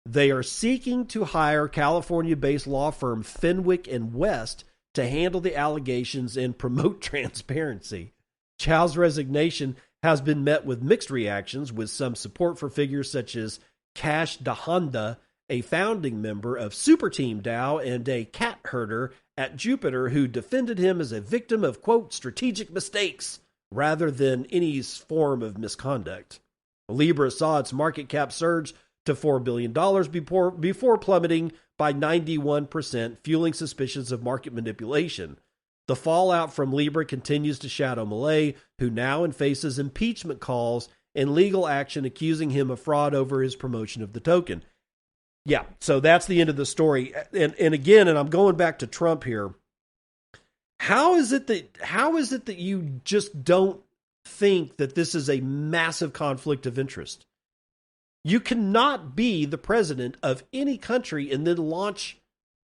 They are seeking to hire California-based law firm Fenwick and West to handle the allegations and promote transparency. Chow's resignation has been met with mixed reactions, with some support for figures such as Cash Dahanda, a founding member of Super Team DAO and a cat herder at Jupiter, who defended him as a victim of, quote, strategic mistakes rather than any form of misconduct. Libra saw its market cap surge to $4 billion before plummeting by 91%, fueling suspicions of market manipulation. The fallout from Libra continues to shadow Milei, who now faces impeachment calls and legal action accusing him of fraud over his promotion of the token. Yeah, so that's the end of the story. And again, and I'm going back to Trump here. How is it that you just don't think that this is a massive conflict of interest? You cannot be the president of any country and then launch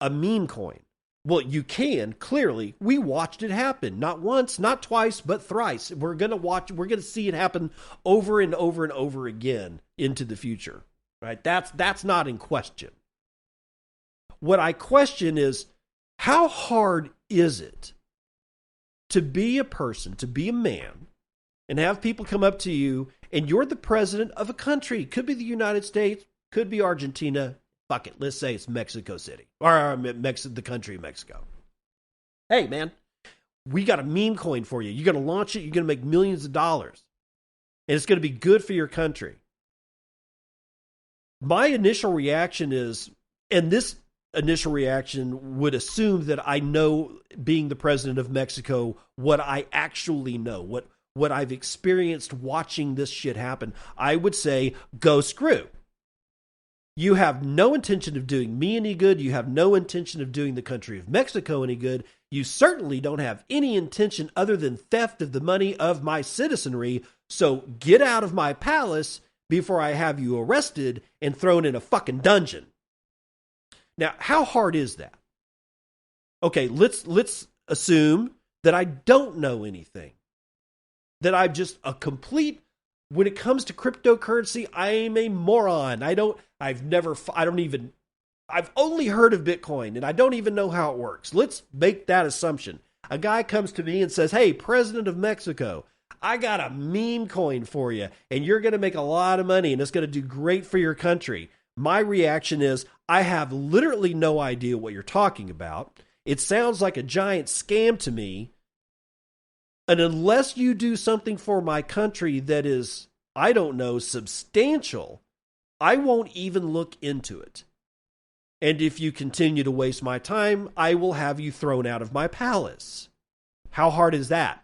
a meme coin. Well, you can, clearly. We watched it happen. Not once, not twice, but thrice. We're going to see it happen over and over and over again into the future. Right? That's not in question. What I question is, how hard is it to be a person, to be a man, and have people come up to you, and you're the president of a country? Could be the United States, could be Argentina. Fuck it, let's say it's Mexico City, or the country of Mexico. Hey, man, we got a meme coin for you. You're going to launch it, you're going to make millions of dollars, and it's going to be good for your country. My initial reaction is, and this initial reaction would assume that I know, being the president of Mexico, what I actually know, what I've experienced watching this shit happen. I would say, go screw. You have no intention of doing me any good. You have no intention of doing the country of Mexico any good. You certainly don't have any intention other than theft of the money of my citizenry. So get out of my palace before I have you arrested and thrown in a fucking dungeon. Now, how hard is that? Okay, let's assume that I don't know anything. That I'm just a complete, when it comes to cryptocurrency, I am a moron. I've only heard of Bitcoin and I don't even know how it works. Let's make that assumption. A guy comes to me and says, hey, President of Mexico, I got a meme coin for you, and you're going to make a lot of money, and it's going to do great for your country. My reaction is, I have literally no idea what you're talking about. It sounds like a giant scam to me. And unless you do something for my country that is, I don't know, substantial, I won't even look into it. And if you continue to waste my time, I will have you thrown out of my palace. How hard is that?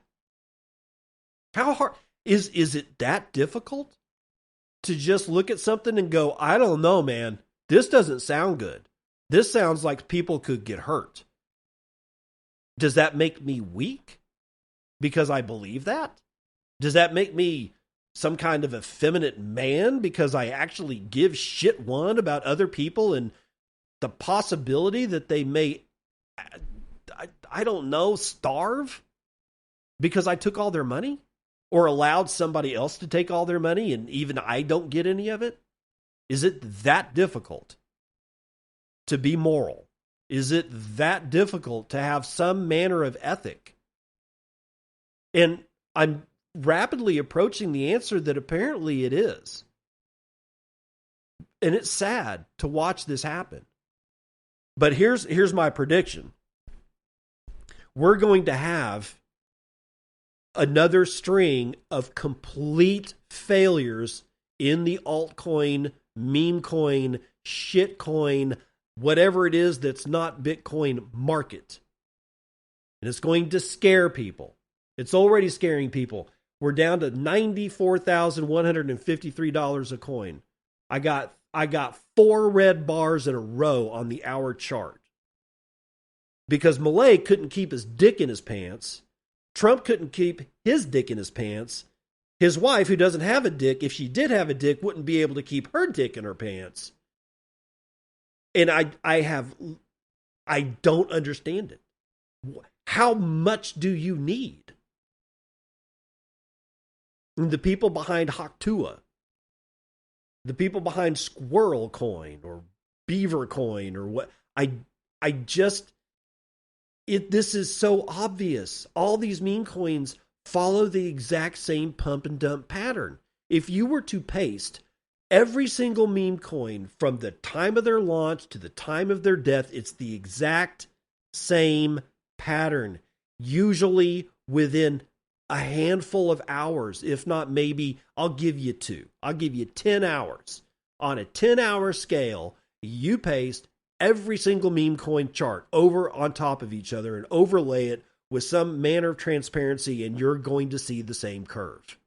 How hard? Is it that difficult to just look at something and go, I don't know, man, this doesn't sound good. This sounds like people could get hurt. Does that make me weak because I believe that? Does that make me some kind of effeminate man because I actually give shit one about other people and the possibility that they may, I don't know, starve because I took all their money or allowed somebody else to take all their money and even I don't get any of it? Is it that difficult to be moral? Is it that difficult to have some manner of ethic? And I'm rapidly approaching the answer that apparently it is. And it's sad to watch this happen. But here's my prediction. We're going to have another string of complete failures in the altcoin, meme coin, shit coin, whatever it is that's not Bitcoin market. And it's going to scare people. It's already scaring people. We're down to $94,153 a coin. I got 4 red bars in a row on the hour chart. Because Milei couldn't keep his dick in his pants. Trump couldn't keep his dick in his pants. His wife, who doesn't have a dick, if she did have a dick, wouldn't be able to keep her dick in her pants. And I don't understand it. How much do you need? And the people behind Haktua, the people behind Squirrel Coin or Beaver Coin or what, this is so obvious. All these meme coins follow the exact same pump and dump pattern. If you were to paste every single meme coin from the time of their launch to the time of their death, it's the exact same pattern. Usually within a handful of hours, if not maybe, I'll give you 2. I'll give you 10 hours. On a 10-hour scale, you paste every single meme coin chart over on top of each other and overlay it with some manner of transparency, and you're going to see the same curve.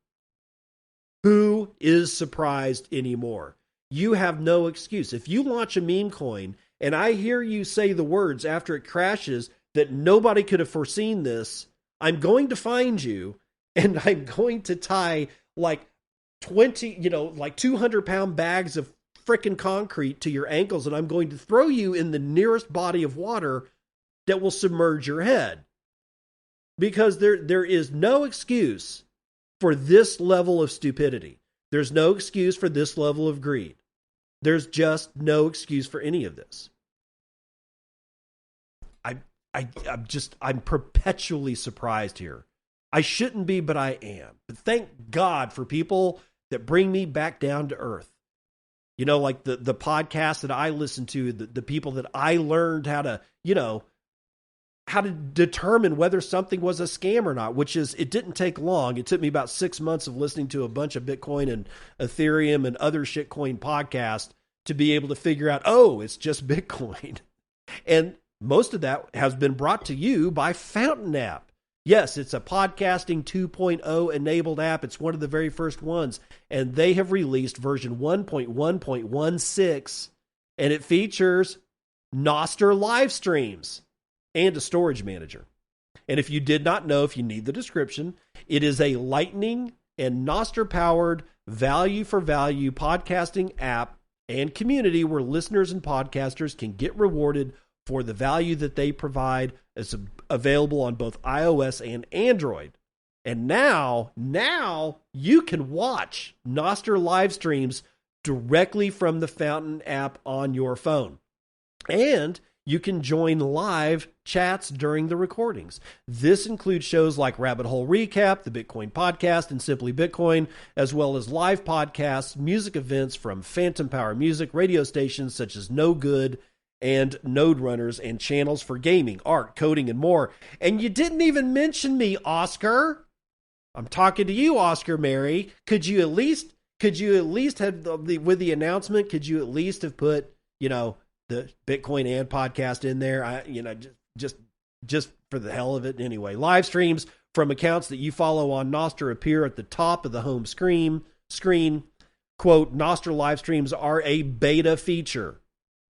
Who is surprised anymore? You have no excuse. If you launch a meme coin and I hear you say the words after it crashes that nobody could have foreseen this, I'm going to find you and I'm going to tie like 200-pound bags of frickin' concrete to your ankles, and I'm going to throw you in the nearest body of water that will submerge your head. Because there is no excuse for this level of stupidity. There's no excuse for this level of greed. There's just no excuse for any of this. I'm perpetually surprised here. I shouldn't be, but I am. But thank God for people that bring me back down to earth. You know, like the podcast that I listen to, the people that I learned how to determine whether something was a scam or not, which is, it didn't take long. It took me about 6 months of listening to a bunch of Bitcoin and Ethereum and other shitcoin podcasts to be able to figure out, oh, it's just Bitcoin. And most of that has been brought to you by Fountain app. Yes, it's a podcasting 2.0 enabled app. It's one of the very first ones. And they have released version 1.1.16, and it features Nostr live streams and a storage manager. And if you did not know, if you need the description, it is a Lightning and Nostr-powered value-for-value podcasting app and community where listeners and podcasters can get rewarded for the value that they provide. It's available on both iOS and Android. And now you can watch Nostr live streams directly from the Fountain app on your phone. And you can join live chats during the recordings. This includes shows like Rabbit Hole Recap, the Bitcoin Podcast, and Simply Bitcoin, as well as live podcasts, music events from Phantom Power Music, radio stations such as No Good and Node Runners, and channels for gaming, art, coding, and more. And you didn't even mention me, Oscar. I'm talking to you, Oscar Mary. Could you at least have with the announcement? Could you at least have put, the Bitcoin and podcast in there? Just just for the hell of it anyway. Live streams from accounts that you follow on Nostr appear at the top of the home screen. Quote, Nostr live streams are a beta feature.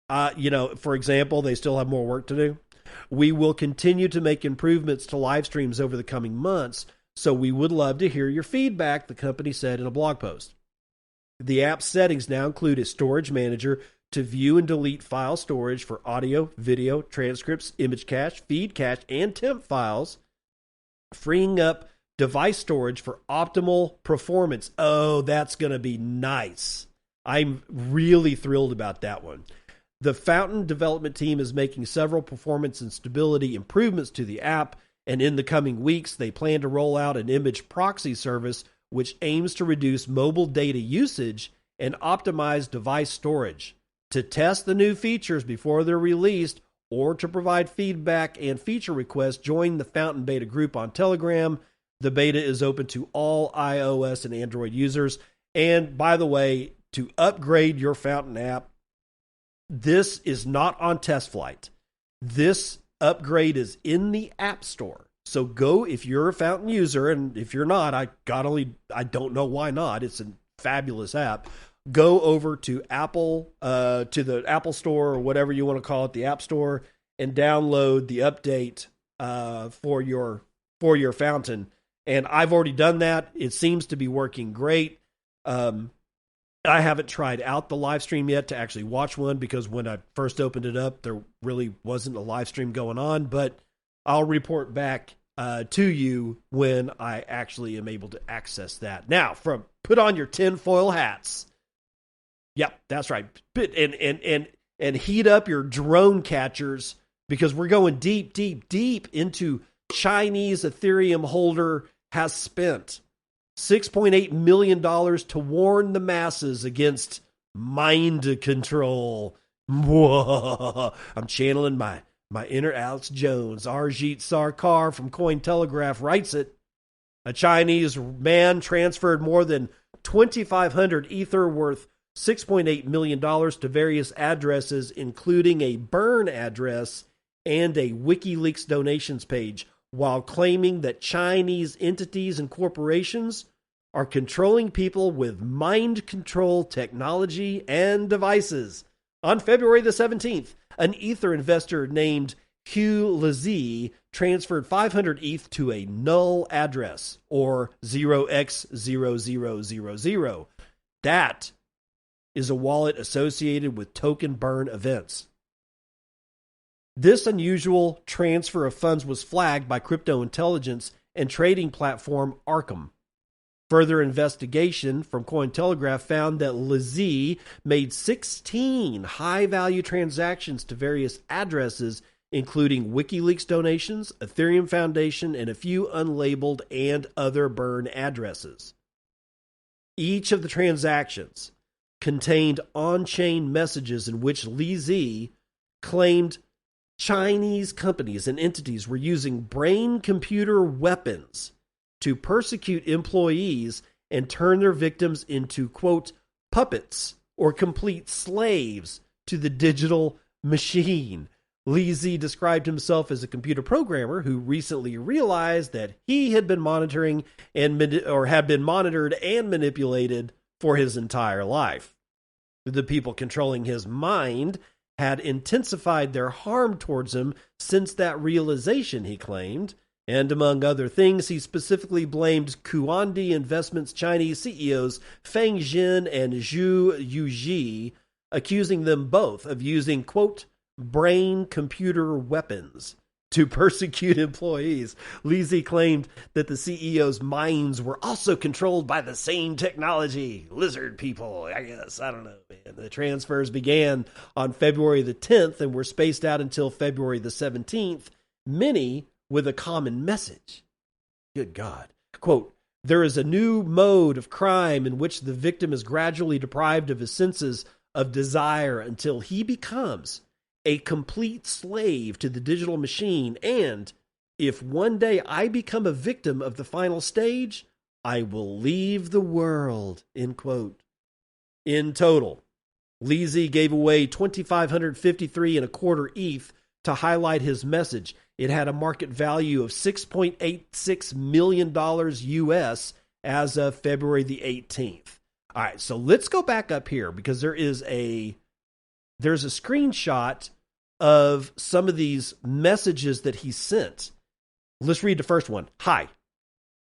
For example, they still have more work to do. We will continue to make improvements to live streams over the coming months, so we would love to hear your feedback, the company said in a blog post. The app settings now include a storage manager to view and delete file storage for audio, video, transcripts, image cache, feed cache, and temp files, freeing up device storage for optimal performance. Oh, that's going to be nice. I'm really thrilled about that one. The Fountain development team is making several performance and stability improvements to the app, and in the coming weeks, they plan to roll out an image proxy service which aims to reduce mobile data usage and optimize device storage. To test the new features before they're released or to provide feedback and feature requests, join the Fountain beta group on Telegram. The beta is open to all iOS and Android users. And by the way, to upgrade your Fountain app, this is not on test flight. This upgrade is in the App Store. So go, if you're a Fountain user, and if you're not, I don't know why not. It's a fabulous app. Go over to Apple, to the Apple Store or whatever you want to call it, the App Store, and download the update for your Fountain. And I've already done that. It seems to be working great. I haven't tried out the live stream yet to actually watch one because when I first opened it up, there really wasn't a live stream going on. But I'll report back to you when I actually am able to access that. Now, put on your tinfoil hats. Yep, that's right. And heat up your drone catchers because we're going deep, deep, deep into Chinese Ethereum holder has spent $6.8 million to warn the masses against mind control. I'm channeling my inner Alex Jones. Arjit Sarkar from Cointelegraph writes it. A Chinese man transferred more than 2,500 Ether worth $6.8 million to various addresses, including a burn address and a WikiLeaks donations page, while claiming that Chinese entities and corporations are controlling people with mind control technology and devices. On February the 17th, an Ether investor named Hugh Lazee transferred 500 ETH to a null address, or 0x0000. That is a wallet associated with token burn events. This unusual transfer of funds was flagged by crypto intelligence and trading platform Arkham. Further investigation from Cointelegraph found that Lazee made 16 high-value transactions to various addresses, including WikiLeaks donations, Ethereum Foundation, and a few unlabeled and other burn addresses. Each of the transactions contained on-chain messages in which Lazee claimed Chinese companies and entities were using brain-computer weapons to persecute employees and turn their victims into, quote, puppets or complete slaves to the digital machine. Lazee described himself as a computer programmer who recently realized that he had been monitored and manipulated for his entire life. The people controlling his mind had intensified their harm towards him since that realization, he claimed. And among other things, he specifically blamed Kuandi Investments Chinese CEOs Feng Jin and Zhu Yuji, accusing them both of using, quote, brain-computer weapons to persecute employees. Lazee claimed that the CEOs' minds were also controlled by the same technology. Lizard people, I guess. I don't know, man. The transfers began on February the 10th and were spaced out until February the 17th, many with a common message. Good God. Quote, there is a new mode of crime in which the victim is gradually deprived of his senses of desire until he becomes a complete slave to the digital machine, and if one day I become a victim of the final stage, I will leave the world, end quote. In total, Lazee gave away 2,553 and a quarter ETH to highlight his message. It had a market value of $6.86 million US as of February the 18th. All right, so let's go back up here because there's a screenshot of some of these messages that he sent. Let's read the first one. Hi,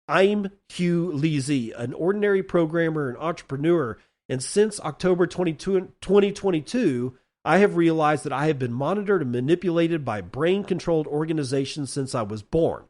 I'm Hugh Leezy, an ordinary programmer and entrepreneur, and since October 2022, I have realized that I have been monitored and manipulated by brain-controlled organizations since I was born.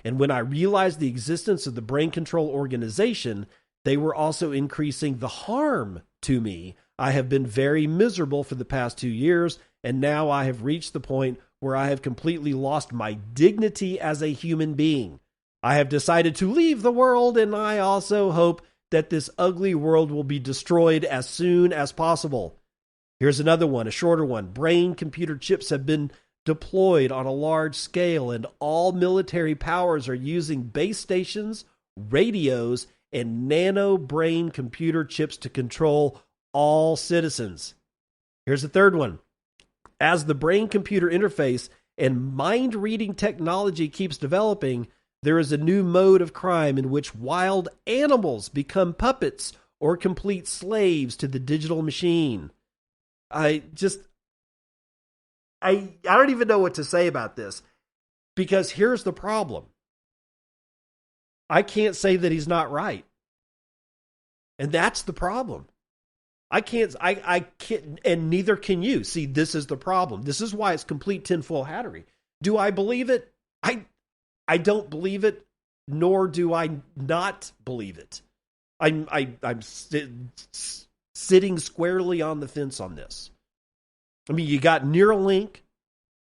And when I realized the existence of the brain control organization, they were also increasing the harm to me. I have been very miserable for the past 2 years, and now I have reached the point where I have completely lost my dignity as a human being. I have decided to leave the world, and I also hope that this ugly world will be destroyed as soon as possible. Here's another one, a shorter one. Brain-computer chips have been deployed on a large scale, and all military powers are using base stations, radios, and nano-brain computer chips to control all citizens. Here's the third one. As the brain-computer interface and mind-reading technology keeps developing, there is a new mode of crime in which wild animals become puppets or complete slaves to the digital machine. I don't even know what to say about this, because here's the problem. I can't say that he's not right. And that's the problem. I can't, and neither can you. See, this is the problem. This is why it's complete tinfoil hattery. Do I believe it? I don't believe it, nor do I not believe it. I'm sitting squarely on the fence on this. I mean, you got Neuralink,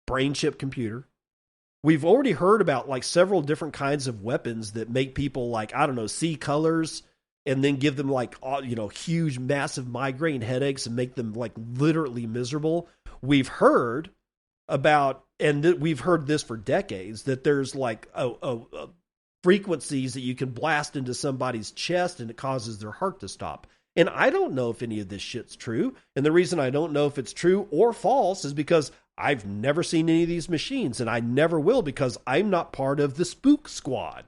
brain chip computer. We've already heard about like several different kinds of weapons that make people like, I don't know, see colors and then give them like, huge, massive migraine headaches and make them like literally miserable. We've heard about, and we've heard this for decades, that there's like frequencies that you can blast into somebody's chest and it causes their heart to stop. And I don't know if any of this shit's true. And the reason I don't know if it's true or false is because I've never seen any of these machines, and I never will because I'm not part of the spook squad.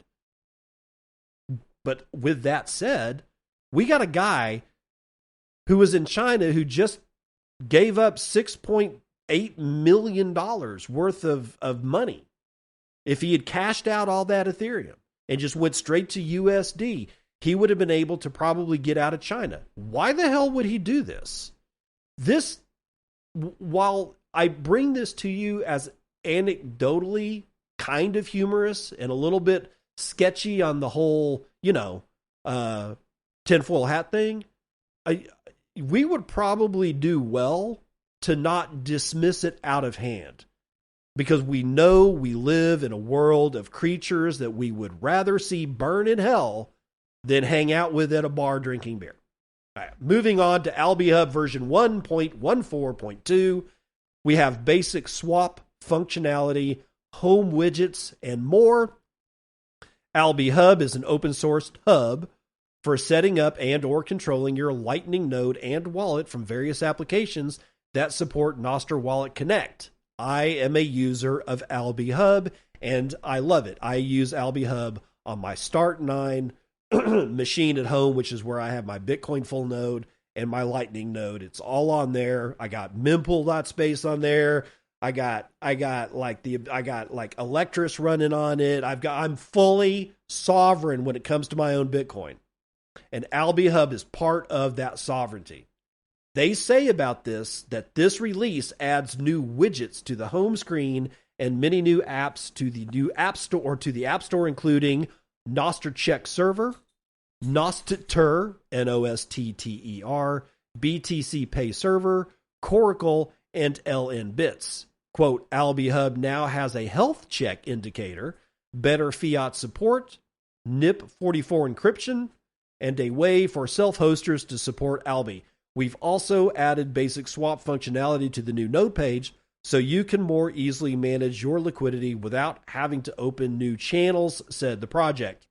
But with that said, we got a guy who was in China who just gave up $6.8 million worth of money. If he had cashed out all that Ethereum and just went straight to USD, he would have been able to probably get out of China. Why the hell would he do this? While I bring this to you as anecdotally kind of humorous and a little bit sketchy on the whole, tinfoil hat thing, we would probably do well to not dismiss it out of hand. Because we know we live in a world of creatures that we would rather see burn in hell than hang out with at a bar drinking beer. All right, moving on to AlbiHub version 1.14.2, we have basic swap functionality, home widgets, and more. AlbiHub is an open source hub for setting up and or controlling your Lightning node and wallet from various applications that support Nostr Wallet Connect. I am a user of AlbiHub, and I love it. I use AlbiHub on my Start9 machine at home, which is where I have my Bitcoin full node and my Lightning node. It's all on there. I got mempool.space on there. I got like Electris running on it. I'm fully sovereign when it comes to my own Bitcoin. And AlbiHub is part of that sovereignty. They say about this that this release adds new widgets to the home screen and many new apps to the new App Store, including Nostr Check Server, Nostr, Nostter, BTC Pay Server, Coracle, and LN Bits. Quote, AlbiHub now has a health check indicator, better fiat support, NIP44 encryption, and a way for self-hosters to support Albi. We've also added basic swap functionality to the new node page so you can more easily manage your liquidity without having to open new channels, said the project.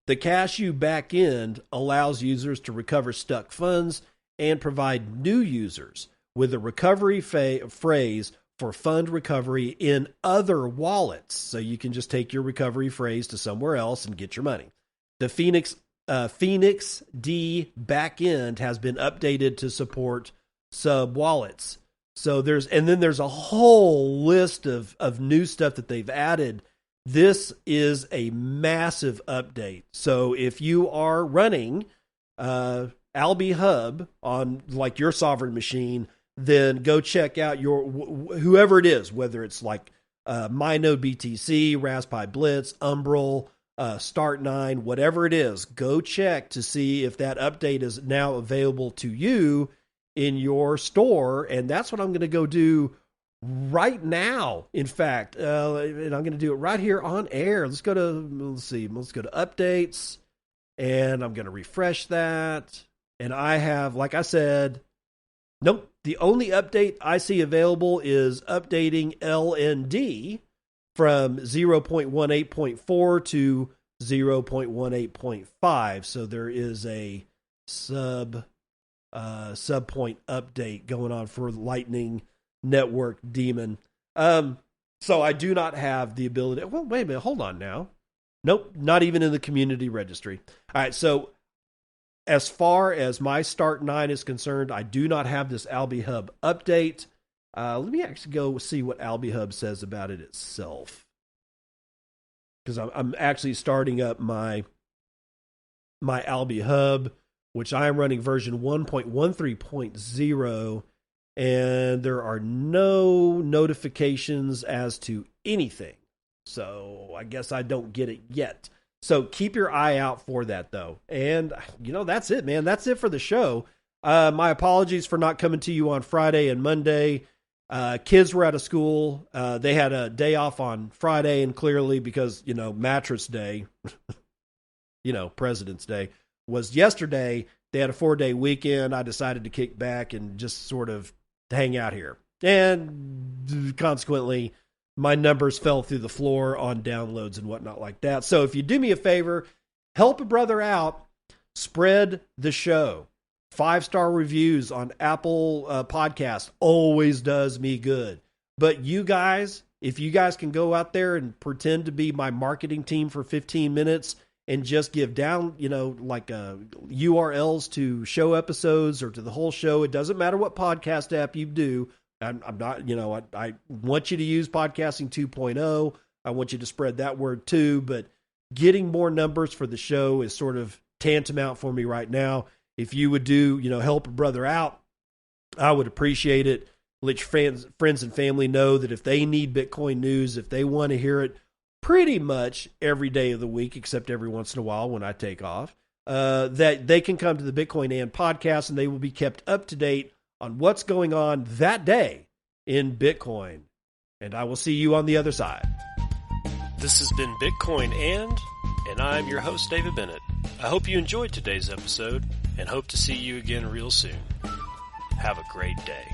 The Cashew backend allows users to recover stuck funds and provide new users with a recovery phrase for fund recovery in other wallets. So you can just take your recovery phrase to somewhere else and get your money. The Phoenix D backend has been updated to support sub wallets. So there's a whole list of new stuff that they've added. This is a massive update. So if you are running Alby Hub on like your sovereign machine, then go check out your whoever it is, whether it's like MyNode BTC, Raspberry Blitz, Umbrel, Start9, whatever it is. Go check to see if that update is now available to you in your store, and that's what I'm going to go do right now. In fact, and I'm going to do it right here on air. Let's go to updates, and I'm going to refresh that. And I have, like I said, nope. The only update I see available is updating LND from 0.18.4 to 0.18.5. So there is a sub point update going on for Lightning Network Daemon. So I do not have the ability. Well, wait a minute. Hold on now. Nope. Not even in the community registry. All right. So as far as my Start9 is concerned, I do not have this Alby Hub update. Let me actually go see what Alby Hub says about it itself, because I'm actually starting up my Alby Hub, which I am running version 1.13.0, and there are no notifications as to anything. So I guess I don't get it yet. So keep your eye out for that, though. And, that's it, man. That's it for the show. My apologies for not coming to you on Friday and Monday. Kids were out of school. They had a day off on Friday, and clearly because, Mattress Day, President's Day, was yesterday. They had a 4-day weekend. I decided to kick back and just sort of hang out here. And consequently, my numbers fell through the floor on downloads and whatnot like that. So if you do me a favor, help a brother out, spread the show. 5-star reviews on Apple Podcasts always does me good. But you guys, if you guys can go out there and pretend to be my marketing team for 15 minutes and just give down, URLs to show episodes or to the whole show, it doesn't matter what podcast app you do. I'm not, I want you to use Podcasting 2.0. I want you to spread that word too, but getting more numbers for the show is sort of tantamount for me right now. If you would do, help a brother out, I would appreciate it. Let your friends and family know that if they need Bitcoin news, if they want to hear it pretty much every day of the week, except every once in a while when I take off, that they can come to the Bitcoin and podcast, and they will be kept up to date on what's going on that day in Bitcoin. And I will see you on the other side. This has been Bitcoin and I'm your host, David Bennett. I hope you enjoyed today's episode and hope to see you again real soon. Have a great day.